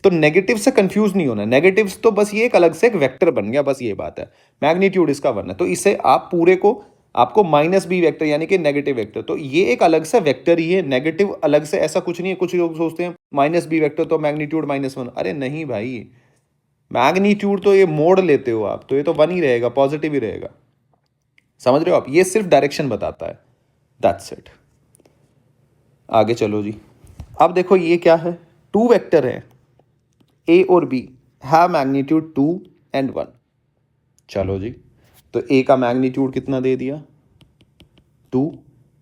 तो नेगेटिव से कंफ्यूज नहीं होना, नेगेटिव्स तो बस ये एक अलग से एक वेक्टर बन गया, बस ये बात है। मैग्नीट्यूड इसका 1 है, तो इसे आप पूरे को, आपको माइनस बी वेक्टर यानी कि नेगेटिव वेक्टर, तो ये एक अलग से वेक्टर ही है, नेगेटिव अलग से ऐसा कुछ नहीं है। कुछ लोग सोचते हैं माइनस बी वेक्टर तो मैग्नीट्यूड -1, अरे नहीं भाई, मैग्नीट्यूड तो ये मोड़ लेते हो आप, तो ये तो 1 ही रहेगा, पॉजिटिव ही रहेगा, समझ रहे हो आप। ये सिर्फ डायरेक्शन बताता है, दैट्स इट। आगे चलो जी, अब देखो ये क्या है, 2 वेक्टर है, ए और बी हैव मैग्नीट्यूड 2 and 1। चलो जी, तो ए का मैग्नीट्यूड कितना दे दिया, 2,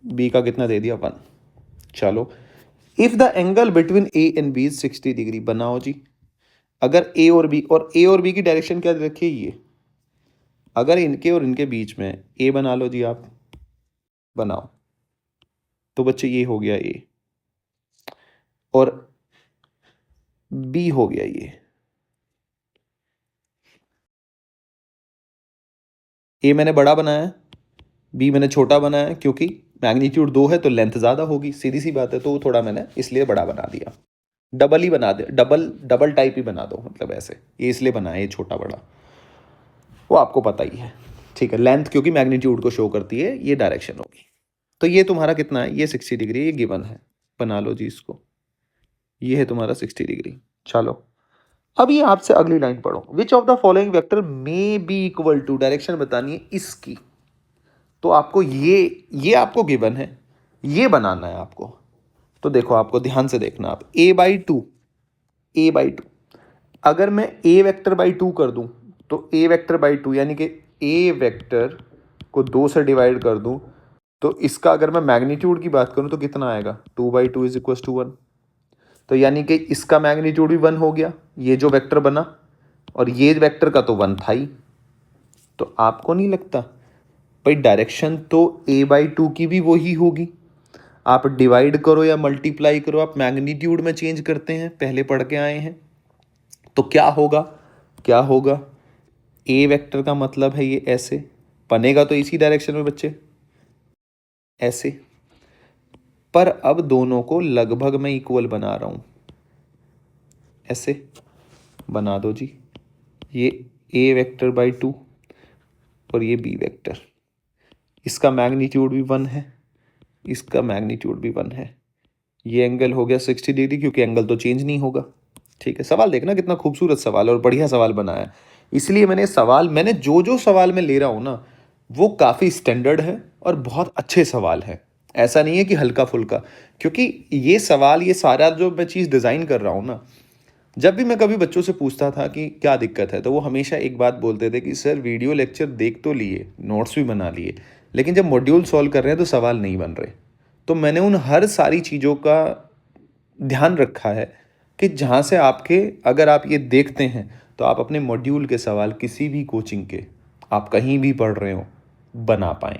बी का कितना दे दिया, 1। चलो, if the angle between A and B is 60 degree, बनाओ जी। अगर ए और बी, और ए और बी की डायरेक्शन क्या रखी है, ये, अगर इनके और इनके बीच में ए बना लो जी, आप बनाओ, तो बच्चे ये हो गया ए, और बी हो गया ये। ए मैंने बड़ा बनाया है, बी मैंने छोटा बनाया है, क्योंकि मैग्नीट्यूड 2 है तो लेंथ ज़्यादा होगी, सीधी सी बात है, तो थोड़ा मैंने इसलिए बड़ा बना दिया। डबल ही बना दे, डबल डबल टाइप ही बना दो, मतलब ऐसे, ये इसलिए बनाया ये छोटा बड़ा, वो आपको पता ही है, ठीक है। लेंथ क्योंकि मैग्नीट्यूड को शो करती है, ये डायरेक्शन होगी। तो ये तुम्हारा कितना है, ये 60 डिग्री, ये गिवन है, बना लो जी इसको, ये है तुम्हारा 60 डिग्री। चलो अब ये आपसे अगली लाइन पढ़ो, which of the following vector may be equal to, direction बतानी है इसकी, तो आपको ये आपको गिवन है, ये बनाना है आपको। तो देखो, आपको ध्यान से देखना, आप a/2 अगर मैं a वेक्टर बाई 2 कर दूं, तो a वेक्टर बाई 2 यानी कि a वेक्टर को 2 से डिवाइड कर दूं, तो इसका अगर मैं मैग्नीट्यूड की बात करूं तो कितना आएगा, 2/2 इज इक्वल टू 1। तो यानी कि इसका मैग्नीट्यूड भी 1 हो गया, ये जो वेक्टर बना, और ये वेक्टर का तो 1 था ही। तो आपको नहीं लगता भाई डायरेक्शन तो a/2 की भी वही होगी, आप डिवाइड करो या मल्टीप्लाई करो, आप मैग्नीट्यूड में चेंज करते हैं, पहले पढ़ के आए हैं। तो क्या होगा, क्या होगा, ए वेक्टर का मतलब है ये ऐसे बनेगा, तो इसी डायरेक्शन में बच्चे, ऐसे। पर अब दोनों को लगभग मैं इक्वल बना रहा हूं, ऐसे बना दो जी, ये ए वेक्टर बाई 2 और ये बी वेक्टर, इसका मैग्नीट्यूड भी 1 है, इसका मैग्नीट्यूड भी 1 है। ये एंगल हो गया 60 डिग्री, क्योंकि एंगल तो चेंज नहीं होगा, ठीक है। सवाल देखना कितना खूबसूरत सवाल है और बढ़िया सवाल बनाया है। इसलिए मैंने जो जो सवाल मैं ले रहा हूँ ना, वो काफ़ी स्टैंडर्ड है और बहुत अच्छे सवाल हैं। ऐसा नहीं है कि हल्का फुल्का, क्योंकि ये सवाल, ये सारा जो मैं चीज़ डिज़ाइन कर रहा हूँ ना, जब भी मैं कभी बच्चों से पूछता था कि क्या दिक्कत है, तो वो हमेशा एक बात बोलते थे कि सर वीडियो लेक्चर देख तो लिए, नोट्स भी बना लिए, लेकिन जब मॉड्यूल सॉल्व कर रहे हैं तो सवाल नहीं बन रहे। तो मैंने उन हर सारी चीज़ों का ध्यान रखा है कि जहाँ से आपके, अगर आप ये देखते हैं तो आप अपने मॉड्यूल के सवाल किसी भी कोचिंग के, आप कहीं भी पढ़ रहे हो, बना पाएँ।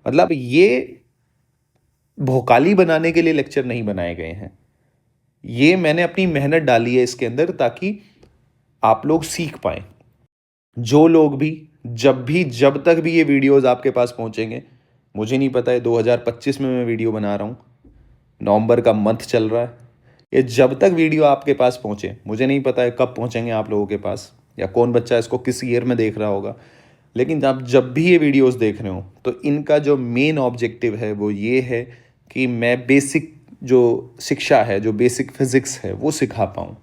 मतलब ये भोकाली बनाने के लिए लेक्चर नहीं बनाए गए हैं, ये मैंने अपनी मेहनत डाली है इसके अंदर, ताकि आप लोग सीख पाएँ। जो लोग भी, जब तक भी ये वीडियोस आपके पास पहुंचेंगे, मुझे नहीं पता है, 2025 में मैं वीडियो बना रहा हूँ, नवंबर का मंथ चल रहा है, ये जब तक वीडियो आपके पास पहुंचे, मुझे नहीं पता है कब पहुंचेंगे आप लोगों के पास, या कौन बच्चा इसको किस ईयर में देख रहा होगा, लेकिन आप जब भी ये वीडियोस देख रहे हो, तो इनका जो मेन ऑब्जेक्टिव है वो ये है कि मैं बेसिक जो शिक्षा है, जो बेसिक फिज़िक्स है, वो सिखा पाऊँ।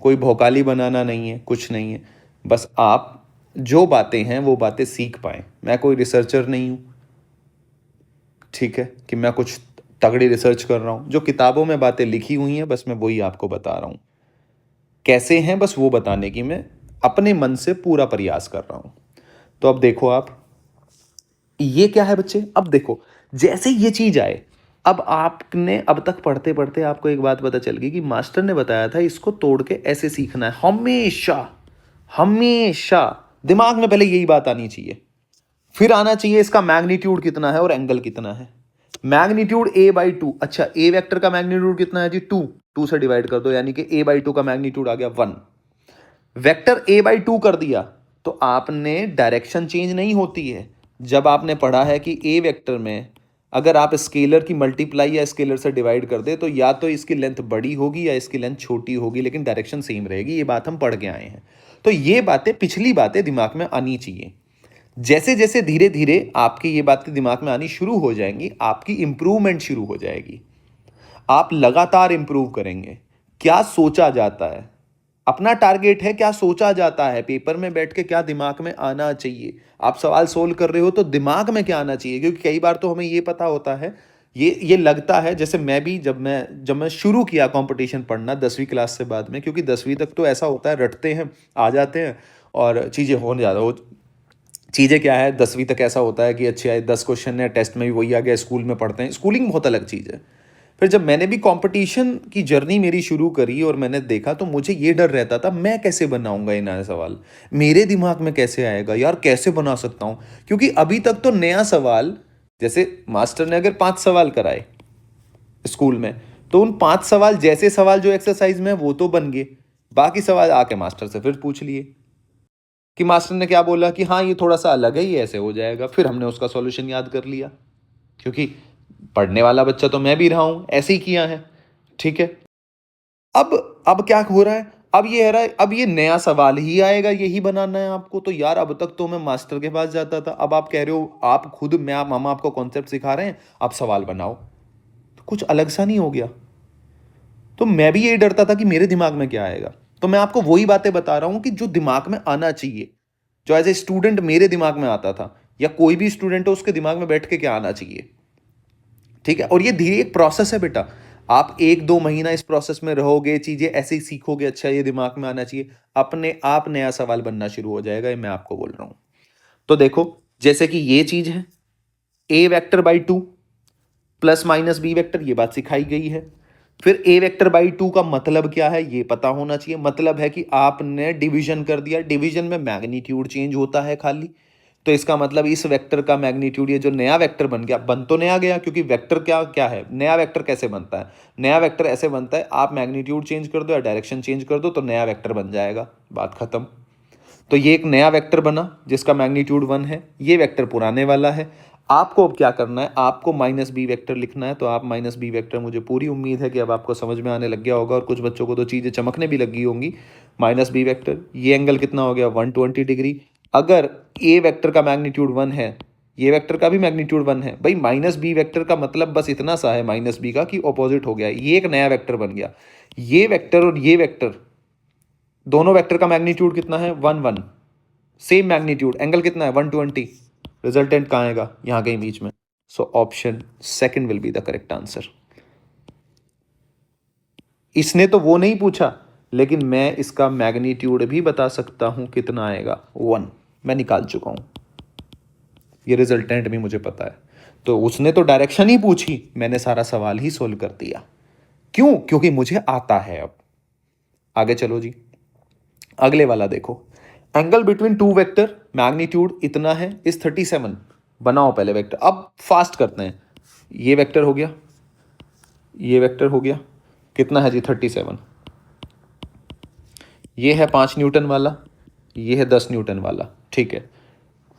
कोई भौकाली बनाना नहीं है, कुछ नहीं है, बस आप जो बातें हैं वो बातें सीख पाएँ। मैं कोई रिसर्चर नहीं हूँ, ठीक है, कि मैं कुछ तगड़ी रिसर्च कर रहा हूँ। जो किताबों में बातें लिखी हुई हैं, बस मैं वही आपको बता रहा हूँ, कैसे हैं बस वो बताने की मैं अपने मन से पूरा प्रयास कर रहा हूँ। तो अब देखो आप, ये क्या है बच्चे, अब देखो, जैसे ये चीज़ आए, अब आपने अब तक पढ़ते पढ़ते आपको एक बात पता चल गई कि मास्टर ने बताया था इसको तोड़ के ऐसे सीखना है। हमेशा हमेशा दिमाग में पहले यही बात आनी चाहिए, फिर आना चाहिए इसका मैग्नीट्यूड कितना है और एंगल कितना है। मैग्नीट्यूड a/2, अच्छा ए वेक्टर का मैग्नीट्यूड कितना है जी, 2 से डिवाइड कर दो, यानी कि a/2 का मैग्नीट्यूड आ गया 1। वेक्टर a/2 कर दिया, तो आपने डायरेक्शन चेंज नहीं होती है। जब आपने पढ़ा है कि ए वेक्टर में अगर आप स्केलर की मल्टीप्लाई या स्केलर से डिवाइड कर दे, तो या तो इसकी लेंथ बड़ी होगी या इसकी लेंथ छोटी होगी, लेकिन डायरेक्शन सेम रहेगी। ये बात हम पढ़ के आए हैं, तो ये बातें, पिछली बातें दिमाग में आनी चाहिए। जैसे जैसे धीरे धीरे आपकी ये बातें दिमाग में आनी शुरू हो जाएंगी, आपकी इंप्रूवमेंट शुरू हो जाएगी, आप लगातार इंप्रूव करेंगे। क्या सोचा जाता है, अपना टारगेट है, क्या सोचा जाता है, पेपर में बैठ के क्या दिमाग में आना चाहिए, आप सवाल सोल्व कर रहे हो तो दिमाग में क्या आना चाहिए। क्योंकि कई बार तो हमें ये पता होता है, ये लगता है, जैसे मैं भी जब मैं शुरू किया कंपटीशन पढ़ना 10वीं क्लास से बाद में, क्योंकि 10वीं तक तो ऐसा होता है, रटते हैं, आ जाते हैं और चीज़ें हो ज़्यादा हो। चीज़ें क्या है, 10वीं तक ऐसा होता है कि अच्छे 10 क्वेश्चन है, टेस्ट में भी वही आ गया, स्कूल में पढ़ते हैं, स्कूलिंग बहुत अलग चीज़ है। फिर जब मैंने भी कंपटीशन की जर्नी मेरी शुरू करी और मैंने देखा, तो मुझे ये डर रहता था मैं कैसे बनाऊंगा ये नया सवाल, मेरे दिमाग में कैसे आएगा यार, कैसे बना सकता हूँ। क्योंकि अभी तक तो नया सवाल, जैसे मास्टर ने अगर 5 सवाल कराए स्कूल में, तो उन 5 सवाल जैसे सवाल जो एक्सरसाइज में है वो तो बन गए, बाकी सवाल आके मास्टर से फिर पूछ लिए कि मास्टर ने क्या बोला कि हाँ ये थोड़ा सा अलग है, ये ऐसे हो जाएगा, फिर हमने उसका सॉल्यूशन याद कर लिया, क्योंकि पढ़ने वाला बच्चा तो मैं भी रहा हूं, ऐसे ही किया है। ठीक है। अब क्या हो रहा है, अब ये है रहा है, अब ये नया सवाल ही आएगा, यही बनाना है आपको। तो यार अब तक तो मैं मास्टर के पास जाता था, अब आप कह रहे हो आप खुद, हम आपको कॉन्सेप्ट सिखा रहे हैं, आप सवाल बनाओ, तो कुछ अलग सा नहीं हो गया। तो मैं भी यही डरता था कि मेरे दिमाग में क्या आएगा। तो मैं आपको वही बातें बता रहा हूं कि जो दिमाग में आना चाहिए, जो एज ए स्टूडेंट मेरे दिमाग में आता था, या कोई भी स्टूडेंट हो उसके दिमाग में बैठ के क्या आना चाहिए। ठीक है। और ये धीरे एक प्रोसेस है बेटा, आप 1-2 महीना इस प्रोसेस में रहोगे, चीजें ऐसे ही सीखोगे, अच्छा ये दिमाग में आना चाहिए, अपने आप नया सवाल बनना शुरू हो जाएगा, ये मैं आपको बोल रहा हूं। तो देखो, जैसे कि ये चीज है a vector by 2 plus minus b vector, ये बात सिखाई गई है। फिर ए वेक्टर बाई 2 का मतलब क्या है ये पता होना चाहिए। मतलब है कि आपने डिवीजन कर दिया, डिवीजन में मैग्नीट्यूड चेंज होता है खाली, तो इसका मतलब इस वेक्टर का मैग्नीट्यूड, ये जो नया वेक्टर बन गया, बन तो नया गया, क्योंकि वेक्टर क्या क्या है, नया वेक्टर कैसे बनता है, नया वेक्टर ऐसे बनता है, आप मैग्नीट्यूड चेंज कर दो या डायरेक्शन चेंज कर दो तो नया वेक्टर बन जाएगा, बात खत्म। तो ये एक नया वेक्टर बना जिसका मैग्नीट्यूड 1 है, ये वेक्टर पुराने वाला है। आपको अब क्या करना है, आपको माइनस बी वेक्टर लिखना है। तो आप माइनस बी वेक्टर, मुझे पूरी उम्मीद है कि अब आपको समझ में आने लग गया होगा, और कुछ बच्चों को तो चीज़ें चमकने भी लगी होंगी। माइनस बी वेक्टर, ये एंगल कितना हो गया 120 डिग्री। अगर ए वेक्टर का मैग्नीट्यूड 1 है, ये वेक्टर का भी मैग्नीट्यूड 1 है भाई, माइनस बी वेक्टर का मतलब बस इतना सा है माइनस बी का कि ऑपोजिट हो गया, ये एक नया वेक्टर बन गया। ये वेक्टर और ये वेक्टर, दोनों वेक्टर का मैग्नीट्यूड कितना है 1 1, सेम मैग्नीट्यूड, एंगल कितना है 120। रिजल्टेंट कहाँ आएगा, यहां कहीं बीच में। So option second will be the correct answer. इसने तो वो नहीं पूछा, लेकिन मैं इसका मैग्नीट्यूड भी बता सकता हूं कितना आएगा 1, मैं निकाल चुका हूं, ये रिजल्टेंट भी मुझे पता है। तो उसने तो डायरेक्शन ही पूछी, मैंने सारा सवाल ही सोल्व कर दिया। क्यों? क्योंकि मुझे आता है। अब आगे चलो जी, अगले वाला देखो। Angle between two vector, magnitude इतना है, इस 37। बनाओ पहले वेक्टर, अब फास्ट करते हैं। ये वेक्टर हो गया, ये वेक्टर हो गया, कितना है जी 37। ये है 5 न्यूटन वाला, ये है 10 न्यूटन वाला। ठीक है।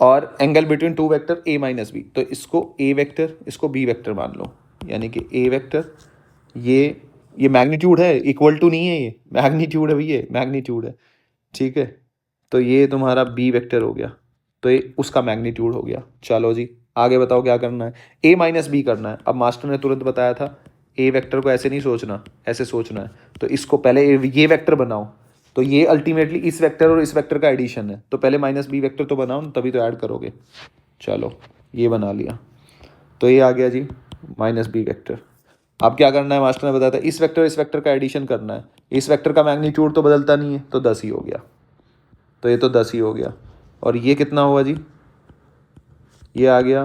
और angle between two vector A minus B, तो इसको ए वेक्टर, इसको बी वेक्टर मान लो, यानी कि ए वेक्टर, ये मैग्नीट्यूड है, इक्वल टू नहीं है, ये मैग्नीट्यूड है, ये मैग्नीट्यूड है। ठीक है। तो ये तुम्हारा बी वेक्टर हो गया, तो ये उसका मैग्नीट्यूड हो गया। चलो जी, आगे बताओ क्या करना है। ए माइनस बी करना है। अब मास्टर ने तुरंत बताया था ए वेक्टर को ऐसे नहीं सोचना, ऐसे सोचना है। तो इसको पहले ये वेक्टर बनाओ, तो ये अल्टीमेटली इस वेक्टर और इस वेक्टर का एडिशन है, तो पहले माइनस बी वेक्टर तो बनाओ, तभी तो ऐड करोगे। चलो, ये बना लिया, तो ये आ गया जी माइनस बी वेक्टर। अब क्या करना है, मास्टर ने बताया था इस वेक्टर का एडिशन करना है। इस वेक्टर का मैग्नीट्यूड तो बदलता नहीं है, तो 10 ही हो गया, तो ये तो 10 ही हो गया। और ये कितना हुआ जी, ये आ गया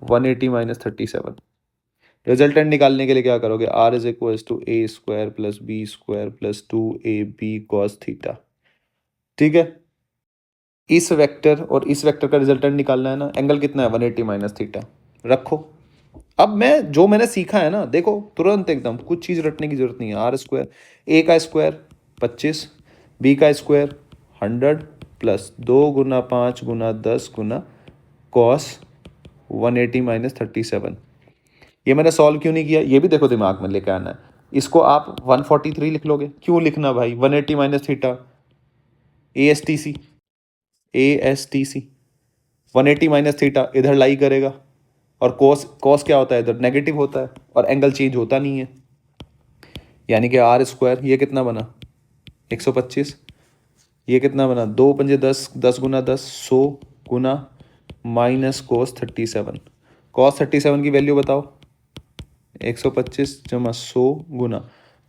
180 माइनस 37। रिजल्टेंट निकालने के लिए क्या करोगे, R is equal to A square plus B square plus 2ab cos theta. ठीक है। इस वेक्टर और इस वेक्टर का रिजल्टेंट निकालना है ना, एंगल कितना है 180 माइनस थीटा। रखो। अब मैंने सीखा है ना, देखो तुरंत एकदम कुछ चीज़ रटने की जरूरत नहीं है। आर स्क्वायर, ए का स्क्वायर 25, बी का स्क्वायर 100 प्लस 2 × 5 × 10 कॉस 180 माइनस 37। ये मैंने सॉल्व क्यों नहीं किया, ये भी देखो दिमाग में लेकर आना है। इसको आप 143 लिख लोगे, क्यों लिखना भाई, 180 minus theta, A S T C, A S T C, 180 minus theta इधर लाई करेगा, और कॉस कॉस क्या होता है इधर, नेगेटिव होता है, और एंगल चेंज होता नहीं है, यानी कि आर स्क्वायर, ये कितना बना 125, ये कितना बना 2×5 = 10, 10 × 10 100 गुना माइनस cos 37। cos 37 की वैल्यू बताओ, 125 = 100 गुना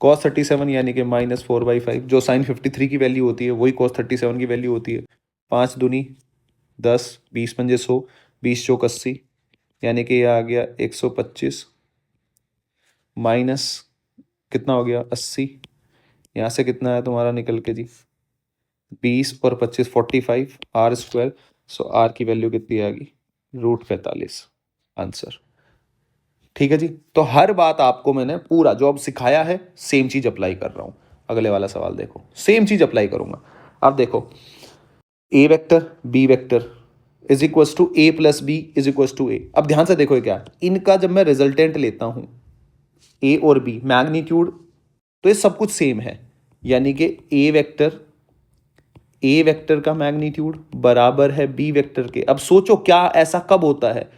cos 37 यानी कि -4/5, जो sin 53 की वैल्यू होती है वही cos 37 की वैल्यू होती है। 5 दूनी 10, 20×100, 20 × 80, यानी कि ये आ गया 125 माइनस कितना हो गया 80, यहाँ से कितना है तुम्हारा निकल के जी 20 और 25 45 आर स्क्वायर। सो आर की वैल्यू कितनी आ गई √45 आंसर। ठीक है जी। तो हर बात आपको मैंने पूरा जो अब सिखाया है सेम चीज अप्लाई कर रहा हूं। अगले वाला सवाल देखो, सेम चीज अप्लाई करूंगा। अब देखो a vector b vector is equal to a plus b is equal to a. अब ध्यान से देखो क्या इनका जब मैं रिजल्टेंट लेता हूं ए और बी मैग्नीट्यूड, तो ये सब कुछ सेम है, यानी कि ए वेक्टर का मैग्नीट्यूड बराबर है बी वेक्टर के। अब सोचो क्या ऐसा कब होता है,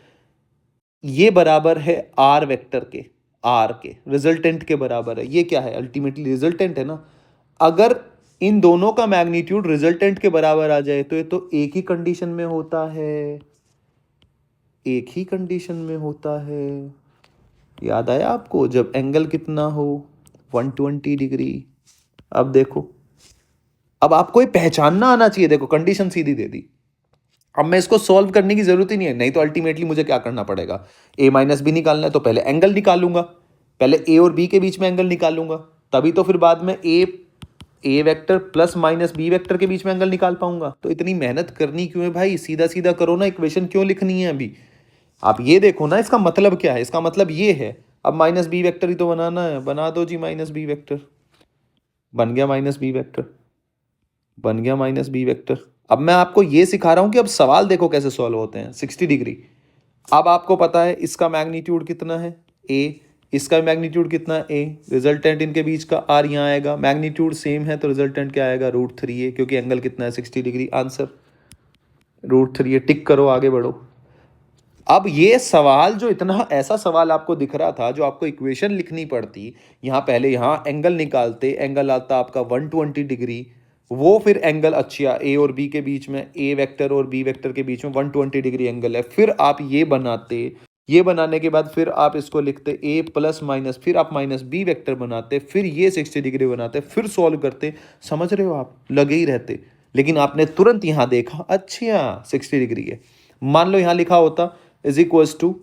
ये बराबर है आर वेक्टर के, आर के रिजल्टेंट के बराबर है। ये क्या है अल्टीमेटली रिजल्टेंट है ना। अगर इन दोनों का मैग्नीट्यूड रिजल्टेंट के बराबर आ जाए तो ये तो एक ही कंडीशन में होता है, एक ही कंडीशन में होता है। याद आया आपको जब एंगल कितना हो 120 डिग्री। अब देखो, अब आपको ये पहचानना आना चाहिए। देखो कंडीशन सीधी दे दी, अब मैं इसको सॉल्व करने की जरूरत ही नहीं है, नहीं तो अल्टीमेटली मुझे क्या करना पड़ेगा, ए माइनस बी निकालना है तो पहले एंगल निकालूंगा, पहले ए और बी के बीच में एंगल निकालूंगा, तभी तो फिर बाद में a vector plus minus b vector के बीच में एंगल निकाल पाऊंगा। तो इतनी मेहनत करनी क्यों है भाई, सीधा सीधा करो ना, इक्वेशन क्यों लिखनी है अभी। आप ये देखो ना इसका मतलब क्या है, इसका मतलब ये है अब माइनस बी वेक्टर ही तो बनाना है, बना दो जी माइनस बी वेक्टर, बन गया माइनस बी वेक्टर, बन गया माइनस बी वेक्टर। अब मैं आपको ये सिखा रहा हूं कि अब सवाल देखो कैसे सॉल्व होते हैं 60 डिग्री। अब आपको पता है इसका मैग्नीट्यूड कितना है ए, इसका मैग्नीट्यूड कितना है ए, रिजल्टेंट इनके बीच का आर यहाँ आएगा, मैग्नीट्यूड सेम है तो रिजल्टेंट क्या आएगा √3a, क्योंकि एंगल कितना है 60 डिग्री, आंसर √3a। टिक करो आगे बढ़ो। अब ये सवाल जो इतना ऐसा सवाल आपको दिख रहा था जो आपको इक्वेशन लिखनी पड़ती, यहाँ पहले यहाँ एंगल निकालते, एंगल आता आपका 120 डिग्री, वो फिर एंगल अच्छा ए और बी के बीच में, ए वेक्टर और बी वेक्टर के बीच में 120 डिग्री एंगल है, फिर आप ये बनाते, ये बनाने के बाद फिर आप इसको लिखते ए प्लस माइनस, फिर आप माइनस बी वेक्टर बनाते, फिर ये 60 डिग्री बनाते, फिर सॉल्व करते। समझ रहे हो आप, लगे ही रहते। लेकिन आपने तुरंत यहाँ देखा अच्छा 60 डिग्री है। मान लो यहाँ लिखा होता इज इक्वल्स टू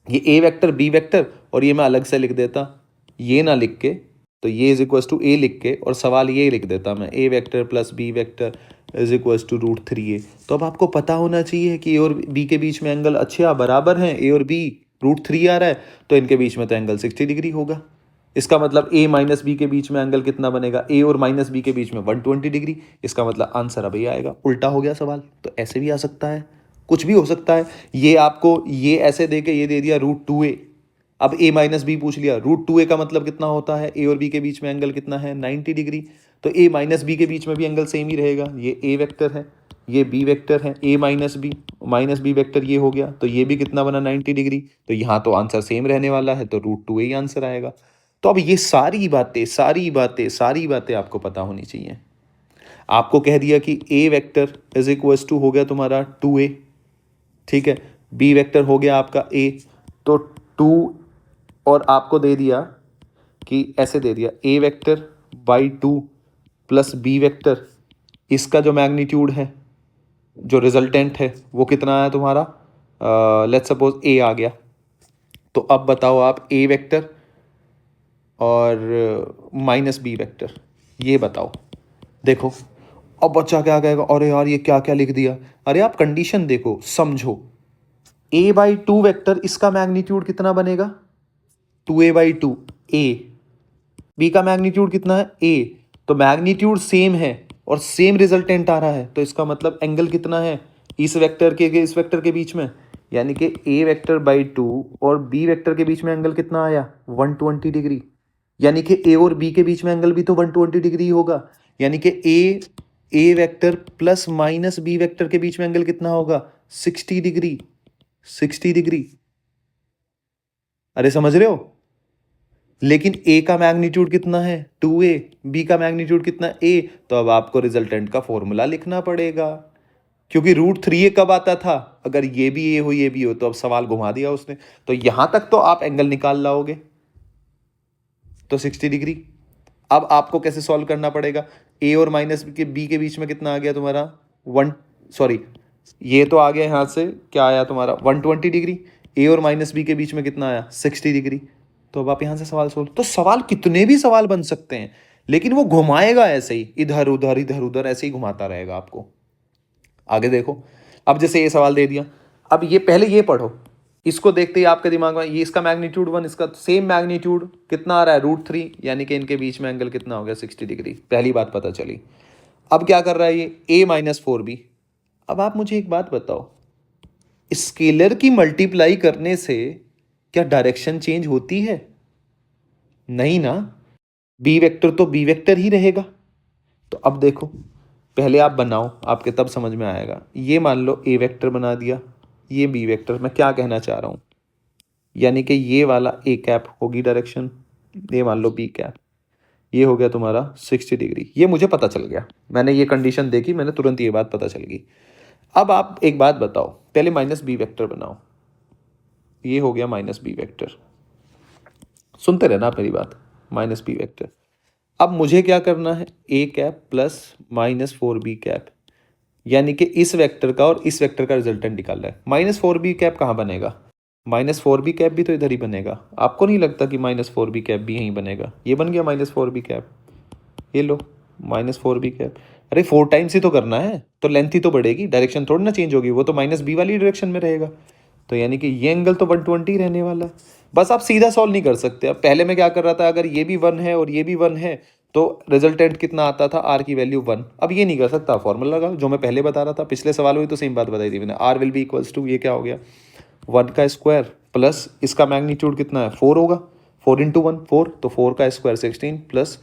ये ए वेक्टर बी वेक्टर, और ये मैं अलग से लिख देता, ये ना लिख के, तो ये इज इक्वल्स टू ए लिख के और सवाल ये लिख देता मैं a vector plus b vector is equals to √3a। तो अब आपको पता होना चाहिए कि ए और बी के बीच में एंगल अच्छा बराबर हैं, ए और बी √3 आ रहा है तो इनके बीच में तो एंगल 60 डिग्री होगा। इसका मतलब ए माइनस बी के बीच में एंगल कितना बनेगा, ए और माइनस बी के बीच में 120 डिग्री। इसका मतलब आंसर अभी आएगा। उल्टा हो गया सवाल, तो ऐसे भी आ सकता है, कुछ भी हो सकता है। ये आपको ये ऐसे दे के ये दे दिया √2a, अब ए माइनस बी पूछ लिया, √2a का मतलब कितना होता है, ए और बी के बीच में एंगल कितना है 90 डिग्री, तो ए माइनस बी के बीच में भी एंगल सेम ही रहेगा। ये ए वेक्टर है, ये बी वेक्टर है, ए माइनस बी वेक्टर ये हो गया, तो ये भी कितना बना 90 डिग्री, तो यहाँ तो आंसर सेम रहने वाला है, तो √2a ही आंसर आएगा। तो अब ये सारी बातें आपको पता होनी चाहिए। आपको कह दिया कि ए वेक्टर इज इक्वल्स टू हो गया तुम्हारा 2a, ठीक है, बी वेक्टर हो गया आपका ए, तो 2, और आपको दे दिया कि ऐसे दे दिया a vector by 2 plus b vector, इसका जो मैग्नीट्यूड है जो रिजल्टेंट है वो कितना है तुम्हारा, लेट्स सपोज ए आ गया। तो अब बताओ आप ए वेक्टर और माइनस बी वेक्टर ये बताओ। देखो अब बच्चा क्या कहेगा, अरे यार ये क्या क्या लिख दिया। अरे आप कंडीशन देखो समझो, a बाई 2 वेक्टर इसका मैग्नीट्यूड कितना बनेगा 2a बाई 2, ए, बी का मैग्नीट्यूड कितना है a, तो मैग्नीट्यूड सेम है और सेम रिजल्टेंट आ रहा है, तो इसका मतलब एंगल कितना है इस वेक्टर के इस वेक्टर के बीच में, यानी कि a वेक्टर बाई 2 और b वेक्टर के बीच में एंगल कितना आया 120 डिग्री, यानी कि a और b के बीच में एंगल भी तो 120 डिग्री होगा, यानी कि a vector plus minus b vector के बीच में एंगल कितना होगा 60 डिग्री, 60 डिग्री। अरे समझ रहे हो, लेकिन a का मैग्नीट्यूड कितना है 2a, b का मैग्नीट्यूड कितना a, तो अब आपको रिजल्टेंट का फॉर्मूला लिखना पड़ेगा, क्योंकि √3a कब आता था, अगर ये भी a हो ये भी हो, तो अब सवाल घुमा दिया उसने। तो यहां तक तो आप एंगल निकाल लाओगे, तो 60 डिग्री। अब आपको कैसे सॉल्व करना पड़ेगा, a और माइनस के b के बीच में कितना आ गया तुम्हारा ये तो आ गया यहां से क्या आया तुम्हारा 120 डिग्री, a और माइनस b के बीच में कितना आया 60 डिग्री। तो अब आप यहाँ से सवाल सोल्व, तो सवाल कितने भी सवाल बन सकते हैं, लेकिन वो घुमाएगा ऐसे ही, इधर उधर ऐसे ही घुमाता रहेगा आपको। आगे देखो, अब जैसे ये सवाल दे दिया, अब ये पहले ये पढ़ो, इसको देखते ही आपके दिमाग में ये इसका मैग्नीट्यूड 1, इसका सेम मैग्नीट्यूड कितना आ रहा है, √3, यानी कि इनके बीच में एंगल कितना हो गया, 60 डिग्री। पहली बात पता चली। अब क्या कर रहा है ये, a-4b। अब आप मुझे एक बात बताओ, स्केलर की मल्टीप्लाई करने से क्या डायरेक्शन चेंज होती है? नहीं ना, बी वेक्टर तो बी वेक्टर ही रहेगा। तो अब देखो, पहले आप बनाओ, आपके तब समझ में आएगा। ये मान लो ए वेक्टर बना दिया, ये बी वेक्टर। मैं क्या कहना चाह रहा हूँ, यानी कि ये वाला ए कैप होगी डायरेक्शन, ये मान लो बी कैप, ये हो गया तुम्हारा 60 डिग्री। ये मुझे पता चल गया, मैंने ये कंडीशन देखी, मैंने तुरंत ये बात पता चल गई। अब आप एक बात बताओ, पहले माइनस बी वेक्टर बनाओ, ये हो गया माइनस बी वेक्टर। सुनते रहना आप मेरी बात, माइनस बी वेक्टर। अब मुझे क्या करना है, a cap plus -4b cap, यानी कि इस वेक्टर का और इस वेक्टर का रिजल्टेंट निकालना है। -4b कैप कहाँ बनेगा, -4b कैप भी तो इधर ही बनेगा। आपको नहीं लगता कि -4b कैप भी यहीं बनेगा? ये बन गया -4b कैप, ये लो -4b कैप। अरे 4 टाइम्स ही तो करना है, तो लेंथ ही तो बढ़ेगी, डायरेक्शन थोड़ी ना चेंज होगी, वो तो -b वाली डायरेक्शन में रहेगा। तो यानी कि ये एंगल तो 120 रहने वाला है। बस आप सीधा सॉल्व नहीं कर सकते। अब पहले मैं क्या कर रहा था, अगर ये भी 1 है और ये भी 1 है तो रिजल्टेंट कितना आता था, आर की वैल्यू 1। अब ये नहीं कर सकता, फॉर्मूला लगा जो मैं पहले बता रहा था, पिछले सवाल में तो सेम बात बताई थी मैंने। R will be equals to, ये क्या हो गया, 1 का स्क्वायर प्लस इसका मैग्नीट्यूड कितना है, 4 होगा, 4 इंटू 1 4, तो 4 का square 16 plus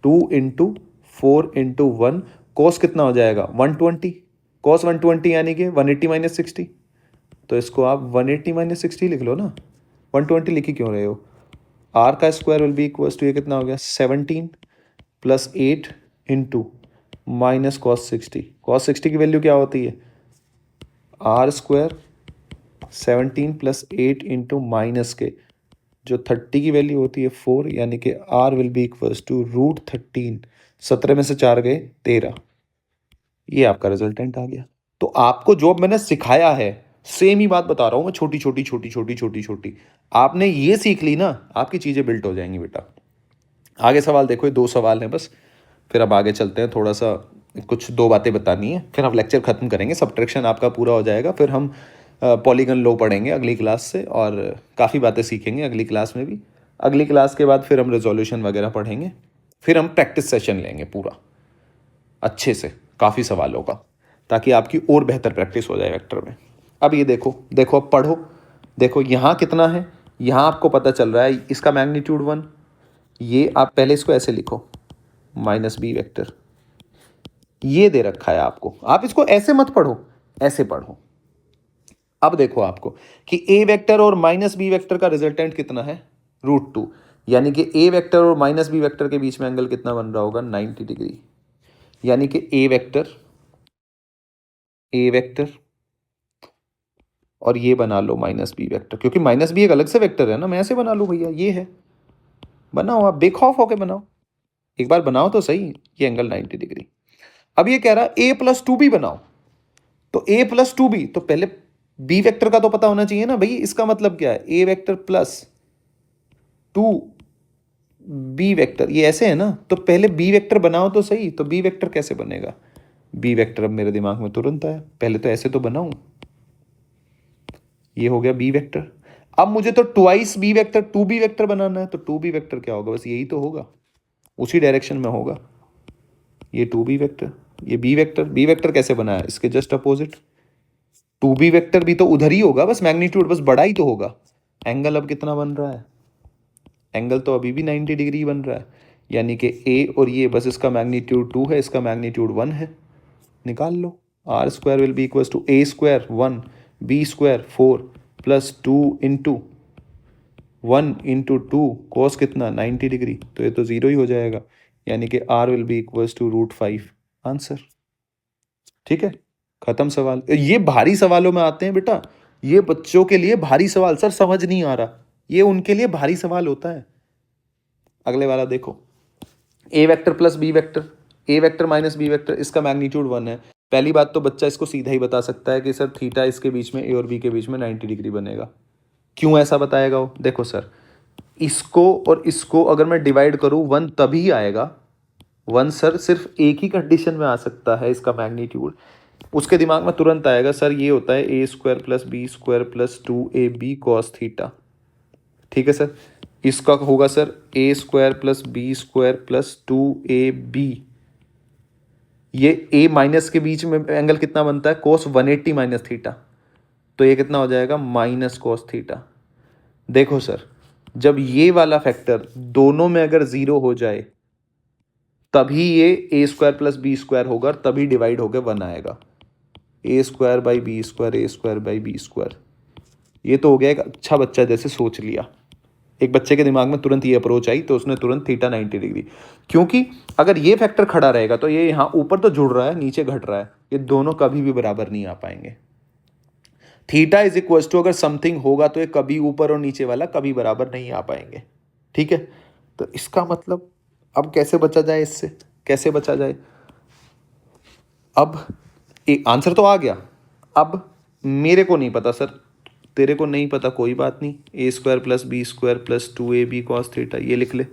2 into 4 into 1, cos कितना हो जाएगा 120, कॉस 120 यानी कि 180 माइनस 60, तो इसको आप 180 माइनस 60 लिख लो ना, 120 लिख ही क्यों रहे हो। आर का square will be equals to, ये कितना हो गया 17 plus 8 into minus cos 60। Cos 60 की वैल्यू क्या होती है, are square 17 plus 8 into minus के जो 30 की वैल्यू होती है 4, यानी कि R will be equals to √13। 17 में से 4 गए 13, ये आपका रिजल्टेंट आ गया। तो आपको जो मैंने सिखाया है सेम ही बात बता रहा हूँ मैं, छोटी छोटी छोटी छोटी छोटी छोटी। आपने ये सीख ली ना, आपकी चीज़ें बिल्ट हो जाएंगी बेटा। आगे सवाल देखो, ये 2 सवाल हैं बस, फिर अब आगे चलते हैं। थोड़ा सा कुछ 2 बातें बतानी है, फिर हम लेक्चर खत्म करेंगे, सब्ट्रैक्शन आपका पूरा हो जाएगा। फिर हम पॉलीगन लो पढ़ेंगे अगली क्लास से, और काफ़ी बातें सीखेंगे अगली क्लास में भी। अगली क्लास के बाद फिर हम रेजोल्यूशन वगैरह पढ़ेंगे, फिर हम प्रैक्टिस सेशन लेंगे पूरा अच्छे से, काफ़ी सवालों का, ताकि आपकी और बेहतर प्रैक्टिस हो जाए वेक्टर में। अब ये देखो, देखो अब पढ़ो, देखो यहाँ कितना है, यहाँ आपको पता चल रहा है इसका मैग्नीट्यूड 1। ये आप पहले इसको ऐसे लिखो, -b वेक्टर, ये दे रखा है आपको। आप इसको ऐसे मत पढ़ो, ऐसे पढ़ो। अब देखो आपको कि a वेक्टर और -b वेक्टर का रिजल्टेंट कितना है, √2, यानी कि a वेक्टर और -b वेक्टर के बीच में एंगल कितना बन रहा होगा, 90 डिग्री। यानी कि a वेक्टर और ये बना लो -b वेक्टर, क्योंकि -b एक अलग से वेक्टर है ना, मैं ऐसे बना लूँ भैया, ये है, बनाओ आप बेखौफ होके बनाओ, एक बार बनाओ तो सही, ये एंगल 90 डिग्री। अब ये कह रहा है a + 2b बनाओ, तो a + 2b, तो पहले b वेक्टर का तो पता होना चाहिए ना भाई। इसका मतलब क्या है, a vector plus 2b vector, ये ऐसे है ना, तो पहले b वेक्टर बनाओ तो सही। तो b वेक्टर कैसे बनेगा, b वेक्टर अब मेरे दिमाग में तुरंत आया, पहले तो ऐसे तो बनाऊं, ये हो गया b वेक्टर। अब मुझे तो twice b vector 2b vector बनाना है, तो 2b वेक्टर क्या होगा, बस यही तो होगा, उसी डायरेक्शन में होगा, ये 2b वेक्टर, ये b वेक्टर कैसे बना है, इसके जस्ट अपोजिट। 2b वेक्टर भी तो उधर ही होगा, बस मैग्नीट्यूड बस बड़ा ही तो होगा। एंगल अब कितना बन रहा है, एंगल तो अभी भी 90 डिग्री बन रहा है, यानी कि a और ये बस इसका मैग्नीट्यूड 2 है, इसका मैग्नीट्यूड 1 है, निकाल लो। R square will be equals to a square 1 b square 4 plus 2 into 1 into 2, cos कितना 90 डिग्री, तो ये तो 0 ही हो जाएगा, यानी कि R will be equals to √5, answer. ठीक है, खत्म सवाल। ये भारी सवालों में आते हैं बेटा, ये बच्चों के लिए भारी सवाल, सर समझ नहीं आ रहा, ये उनके लिए भारी सवाल होता है। अगले वाला देखो, a vector plus b vector, a vector minus b vector, इसका मैग्नीट्यूड 1 है। पहली बात तो बच्चा इसको सीधा ही बता सकता है कि सर थीटा इसके बीच में, a और b के बीच में 90 डिग्री बनेगा। क्यों ऐसा बताएगा वो, देखो सर, इसको और इसको अगर मैं डिवाइड करूँ 1 तभी आएगा। 1 सर सिर्फ एक ही कंडीशन में आ सकता है इसका मैग्नीट्यूड। उसके दिमाग में तुरंत आएगा सर ये होता है a square plus B square plus 2ab cos theta. ठीक है सर, इसका होगा sir a square plus B square plus 2ab। ये a माइनस के बीच में एंगल कितना बनता है, कोस 180 माइनस थीटा। तो ये कितना हो जाएगा, माइनस कोस थीटा। देखो सर, जब ये वाला फैक्टर दोनों में अगर जीरो हो जाए तभी ये a square plus B square होगा, तभी डिवाइड होकर 1 आएगा। A square by b square, a square by b square. ये तो हो गया एक अच्छा बच्चा जैसे सोच लिया। एक बच्चे के दिमाग में तुरंत ये अप्रोच आई तो उसने तुरंत थीटा 90 डिग्री। क्योंकि अगर ये फैक्टर खड़ा रहेगा तो ये यहाँ ऊपर तो जुड़ रहा है, नीचे घट रहा है, ये दोनों कभी भी बराबर नहीं आ पाएंगे। थीटा इज इक्वल टू अगर समथिंग होगा तो ये कभी ऊपर और नीचे वाला कभी बराबर नहीं आ पाएंगे। ठीक है, तो इसका मतलब अब कैसे बचा जाए, इससे कैसे बचा जाए। अब एक आंसर तो आ गया। अब मेरे को नहीं पता सर, तेरे को नहीं पता, कोई बात नहीं, a square plus B square plus 2ab cos theta ये लिख ले।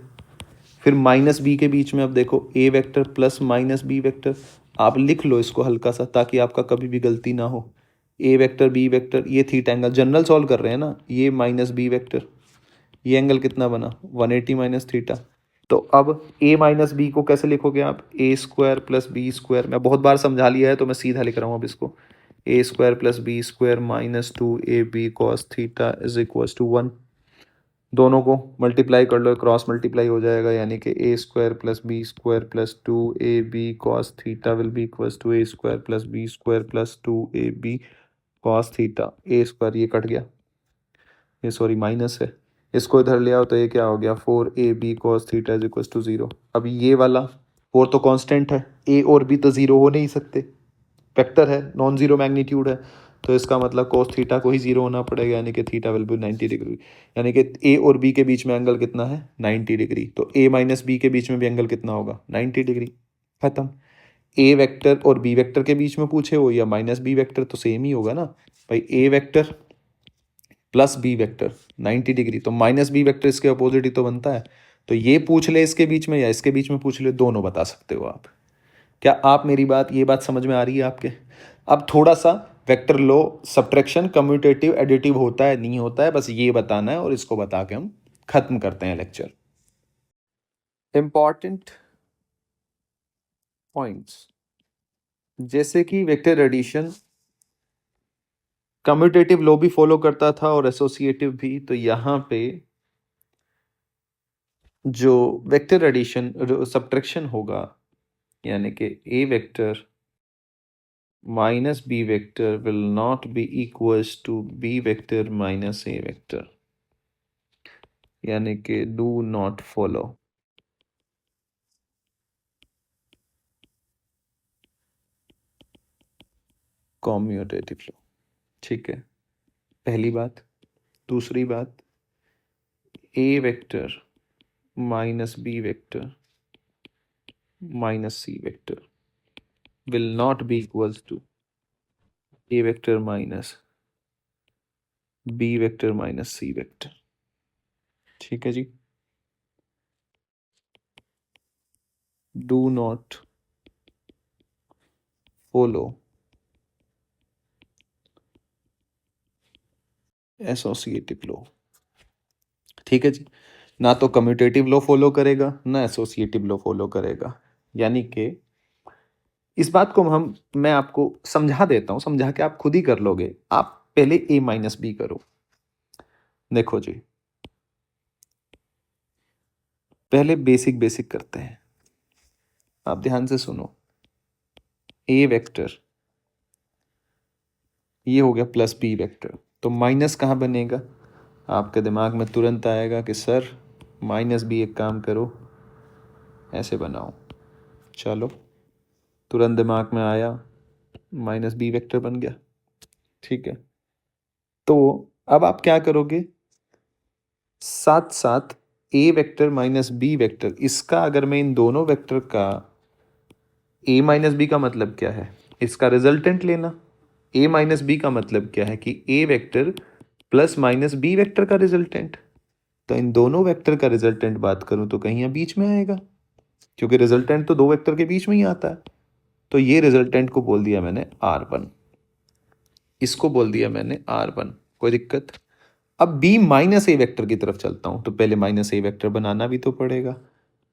फिर माइनस बी के बीच में अब देखो a vector plus minus b vector, आप लिख लो इसको हल्का सा ताकि आपका कभी भी गलती ना हो। ए वेक्टर बी वेक्टर, ये थीटा एंगल जनरल सॉल्व कर रहे हैं ना, ये माइनस बी वेक्टर, ये एंगल कितना बना 180 माइनस थीटा। तो अब a माइनस बी को कैसे लिखोगे आप, ए स्क्वायर प्लस बी स्क्वायर। मैं बहुत बार समझा लिया है तो मैं सीधा लिख रहा हूँ अब इसको, a square plus B square minus 2ab cos theta is equal to 1। दोनों को मल्टीप्लाई कर लो, क्रॉस मल्टीप्लाई हो जाएगा, यानी कि a square plus B square plus 2ab cos theta will be equal to A square plus B square plus 2ab cos theta. A square ये कट गया, ये सॉरी माइनस है, इसको इधर ले आओ तो ये क्या हो गया 4ab cos theta is equal to 0। अब ये वाला 4 तो कांस्टेंट है, ए और बी तो ज़ीरो हो नहीं सकते, वेक्टर है, नॉन ज़ीरो मैग्नीट्यूड है, तो इसका मतलब कोस थीटा को ही जीरो होना पड़ेगा, यानी कि थीटा विल बी 90 डिग्री। यानी कि ए और बी के बीच में एंगल कितना है 90 डिग्री, तो ए माइनस बी के बीच में भी एंगल कितना होगा 90 डिग्री। खत्म। ए वेक्टर और बी वेक्टर के बीच में पूछे हो या माइनस बी वेक्टर तो सेम ही होगा ना भाई, a vector plus b vector 90 degree, तो माइनस बी वेक्टर इसके अपोजिट ही तो बनता है। तो ये पूछ ले इसके बीच में या इसके बीच में पूछ ले, दोनों बता सकते हो आप। क्या आप मेरी बात, ये बात समझ में आ रही है आपके। अब थोड़ा सा वेक्टर लो, सब्ट्रैक्शन कम्यूटेटिव एडिटिव होता है नहीं होता है, बस ये बताना है और इसको बता के हम खत्म करते हैं लेक्चर। इंपॉर्टेंट पॉइंट्स जैसे कि वेक्टर एडिशन कम्यूटेटिव लॉ भी फॉलो करता था और एसोसिएटिव भी, तो यहाँ पे जो वेक्टर एडिशन सब्ट्रैक्शन होगा, यानी कि ए vector minus b vector will not be equals to B vector minus a vector, यानी कि do not follow. Commutative law, ठीक है, पहली बात। दूसरी बात, a vector minus b vector minus c vector will not be equals to a vector minus b vector minus c vector. ठीक है जी, do not follow associative law. ठीक है जी, ना तो कम्यूटेटिव लॉ फॉलो करेगा ना एसोसिएटिव लॉ फॉलो करेगा, यानी कि इस बात को मैं आपको समझा देता हूं, समझा के आप खुद ही कर लोगे। आप पहले a माइनस बी करो। देखो जी, पहले बेसिक बेसिक करते हैं, आप ध्यान से सुनो। a वेक्टर ये हो गया प्लस b वेक्टर, तो माइनस कहाँ बनेगा, आपके दिमाग में तुरंत आएगा कि सर माइनस बी, एक काम करो ऐसे बनाओ। चलो, तुरंत दिमाग में आया, माइनस बी वेक्टर बन गया। ठीक है, तो अब आप क्या करोगे, साथ साथ ए वेक्टर माइनस बी वेक्टर, इसका अगर मैं इन दोनों वेक्टर का ए माइनस बी का मतलब क्या है, इसका रिजल्टेंट लेना। ए माइनस बी का मतलब क्या है कि ए vector plus minus b vector का रिजल्टेंट। तो इन दोनों वेक्टर का रिजल्टेंट बात करूं तो कहीं यहाँ बीच में आएगा, क्योंकि रिजल्टेंट तो दो वेक्टर के बीच में ही आता है। तो ये रिजल्टेंट को बोल दिया मैंने R1, इसको बोल दिया मैंने R1, कोई दिक्कत। अब B माइनस ए वेक्टर की तरफ चलता हूं, तो पहले माइनस ए वेक्टर बनाना भी तो पड़ेगा।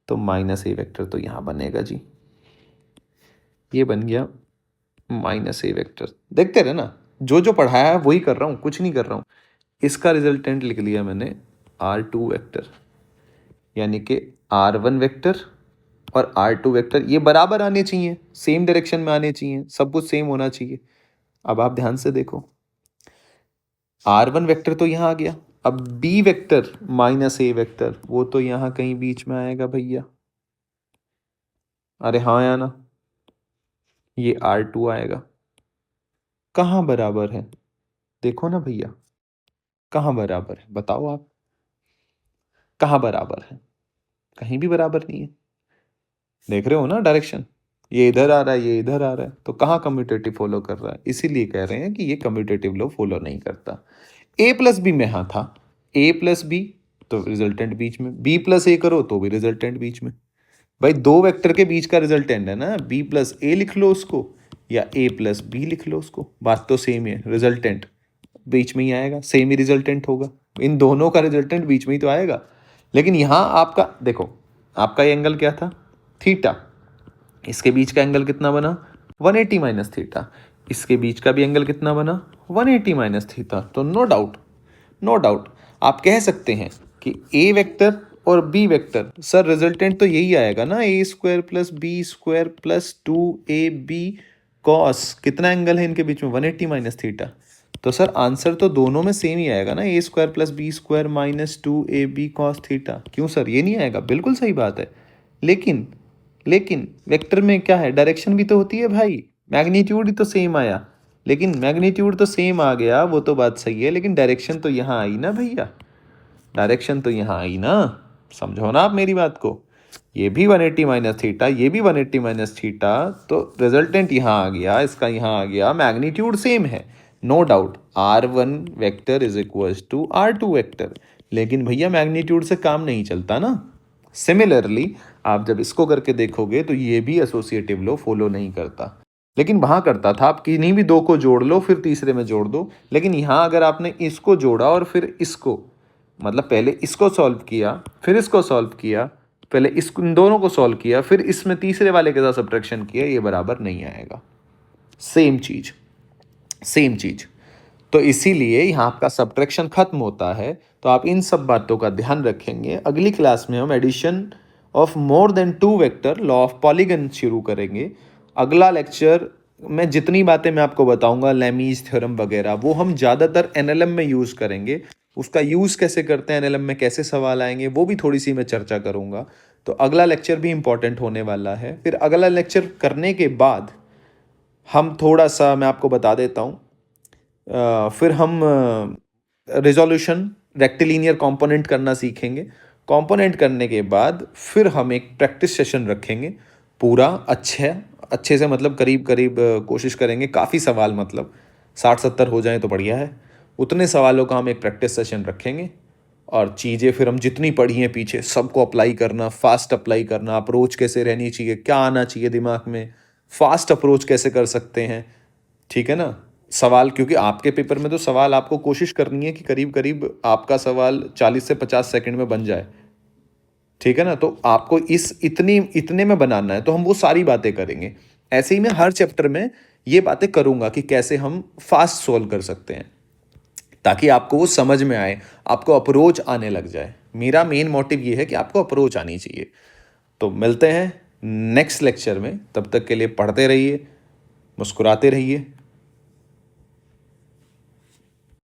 तो माइनस ए वेक्टर तो यहां बनेगा जी, ये बन गया माइनस ए वेक्टर। देखते रहे ना, जो जो पढ़ाया है वही कर रहा हूं, कुछ नहीं कर रहा हूं। इसका रिजल्टेंट लिख लिया मैंने R2 वेक्टर, यानी कि R1 वेक्टर और R2 वेक्टर ये बराबर आने चाहिए, सेम डायरेक्शन में आने चाहिए, सब कुछ सेम होना चाहिए। अब आप ध्यान से देखो, R1 वेक्टर तो यहाँ आ गया, अब B vector minus a vector वो तो यहाँ कहीं बीच में आएगा भैया। अरे हाँ या ना, ये R2 आएगा। कहाँ बराबर है, देखो ना भैया, कहाँ बराबर है बताओ आप, कहाँ बराबर है? कहीं भी बराबर नहीं है। देख रहे हो ना डायरेक्शन, ये इधर आ रहा है, ये इधर आ रहा है, तो कहाँ कम्यूटेटिव फॉलो कर रहा है? इसीलिए कह रहे हैं कि ये कम्यूटेटिव लॉ फॉलो नहीं करता। ए प्लस बी में हाँ था, ए प्लस बी तो रिजल्टेंट बीच में, बी प्लस ए करो तो भी रिजल्टेंट बीच में। भाई दो वेक्टर के बीच का रिजल्टेंट है ना, बी प्लस ए लिख लो उसको या ए प्लस बी लिख लो उसको, बात तो सेम है, रिजल्टेंट बीच में ही आएगा, सेम ही रिजल्टेंट होगा, इन दोनों का रिजल्टेंट बीच में ही तो आएगा। लेकिन यहाँ आपका देखो, आपका ये एंगल क्या था, थीटा, इसके बीच का एंगल कितना बना 180 माइनस थीटा, इसके बीच का भी एंगल कितना बना 180 माइनस थीटा। तो नो डाउट, नो डाउट आप कह सकते हैं कि ए वेक्टर और बी वेक्टर, सर रिजल्टेंट तो यही आएगा ना, a square plus B square plus 2ab cos, कितना एंगल है इनके बीच में 180 माइनस थीटा। तो सर आंसर तो दोनों में सेम ही आएगा ना, a square plus B square minus 2ab cos theta. क्यों सर ये नहीं आएगा? बिल्कुल सही बात है, लेकिन वेक्टर में क्या है, डायरेक्शन भी तो होती है भाई, मैग्नीट्यूड ही तो सेम आया, लेकिन मैग्नीट्यूड तो सेम आ गया वो तो बात सही है, लेकिन डायरेक्शन तो यहाँ आई ना भैया, डायरेक्शन तो यहाँ आई ना, समझो ना आप मेरी बात को। ये भी 180 माइनस थीटा, ये भी 180 माइनस थीटा, तो रिजल्टेंट यहाँ आ गया, इसका यहाँ आ गया, मैग्नीट्यूड सेम है, no doubt R1 vector is equals to R2 vector, लेकिन भैया मैग्नीट्यूड से काम नहीं चलता ना। सिमिलरली आप जब इसको करके देखोगे तो ये भी एसोसिएटिव लॉ फॉलो नहीं करता, लेकिन वहां करता था, आप किन्हीं भी दो को जोड़ लो फिर तीसरे में जोड़ दो, लेकिन यहाँ अगर आपने इसको जोड़ा और फिर इसको, मतलब पहले इसको सॉल्व किया फिर इसको सॉल्व किया, पहले इन दोनों को सॉल्व किया फिर इसमें तीसरे वाले के साथ सब्ट्रैक्शन किया, ये बराबर नहीं आएगा। सेम चीज, सेम चीज। तो इसीलिए यहाँ आपका सब्ट्रैक्शन खत्म होता है। तो आप इन सब बातों का ध्यान रखेंगे। अगली क्लास में हम addition of more than 2 vector law of polygon शुरू करेंगे। अगला लेक्चर में जितनी बातें मैं आपको बताऊंगा, लेमीज थ्योरम वगैरह, वो हम ज़्यादातर एनएलएम में यूज़ करेंगे। उसका यूज़ कैसे करते हैं एनएलएम में, कैसे सवाल आएंगे, वो भी थोड़ी सी मैं चर्चा करूंगा। तो अगला लेक्चर भी इंपॉर्टेंट होने वाला है। फिर अगला लेक्चर करने के बाद हम थोड़ा सा, मैं आपको बता देता हूँ, फिर हम रिजोल्यूशन रेक्टिलिनियर कंपोनेंट करना सीखेंगे। कंपोनेंट करने के बाद फिर हम एक प्रैक्टिस सेशन रखेंगे पूरा अच्छे से, मतलब करीब करीब कोशिश करेंगे, काफ़ी सवाल मतलब 60-70 हो जाए तो बढ़िया है, उतने सवालों का हम एक प्रैक्टिस सेशन रखेंगे। और चीज़ें फिर हम जितनी पढ़ी हैं पीछे सबको अप्लाई करना, फास्ट अप्लाई करना, अप्रोच कैसे रहनी चाहिए, क्या आना चाहिए दिमाग में, फास्ट अप्रोच कैसे कर सकते हैं, ठीक है ना। सवाल, क्योंकि आपके पेपर में तो सवाल आपको कोशिश करनी है कि करीब करीब आपका सवाल 40 से 50 सेकंड में बन जाए, ठीक है ना। तो आपको इतने में बनाना है, तो हम वो सारी बातें करेंगे। ऐसे ही मैं हर चैप्टर में ये बातें करूंगा कि कैसे हम फास्ट सोल्व कर सकते हैं, ताकि आपको वो समझ में आए, आपको अप्रोच आने लग जाए। मेरा मेन मोटिव ये है कि आपको अप्रोच आनी चाहिए। तो मिलते हैं नेक्स्ट लेक्चर में, तब तक के लिए पढ़ते रहिए, मुस्कुराते रहिए।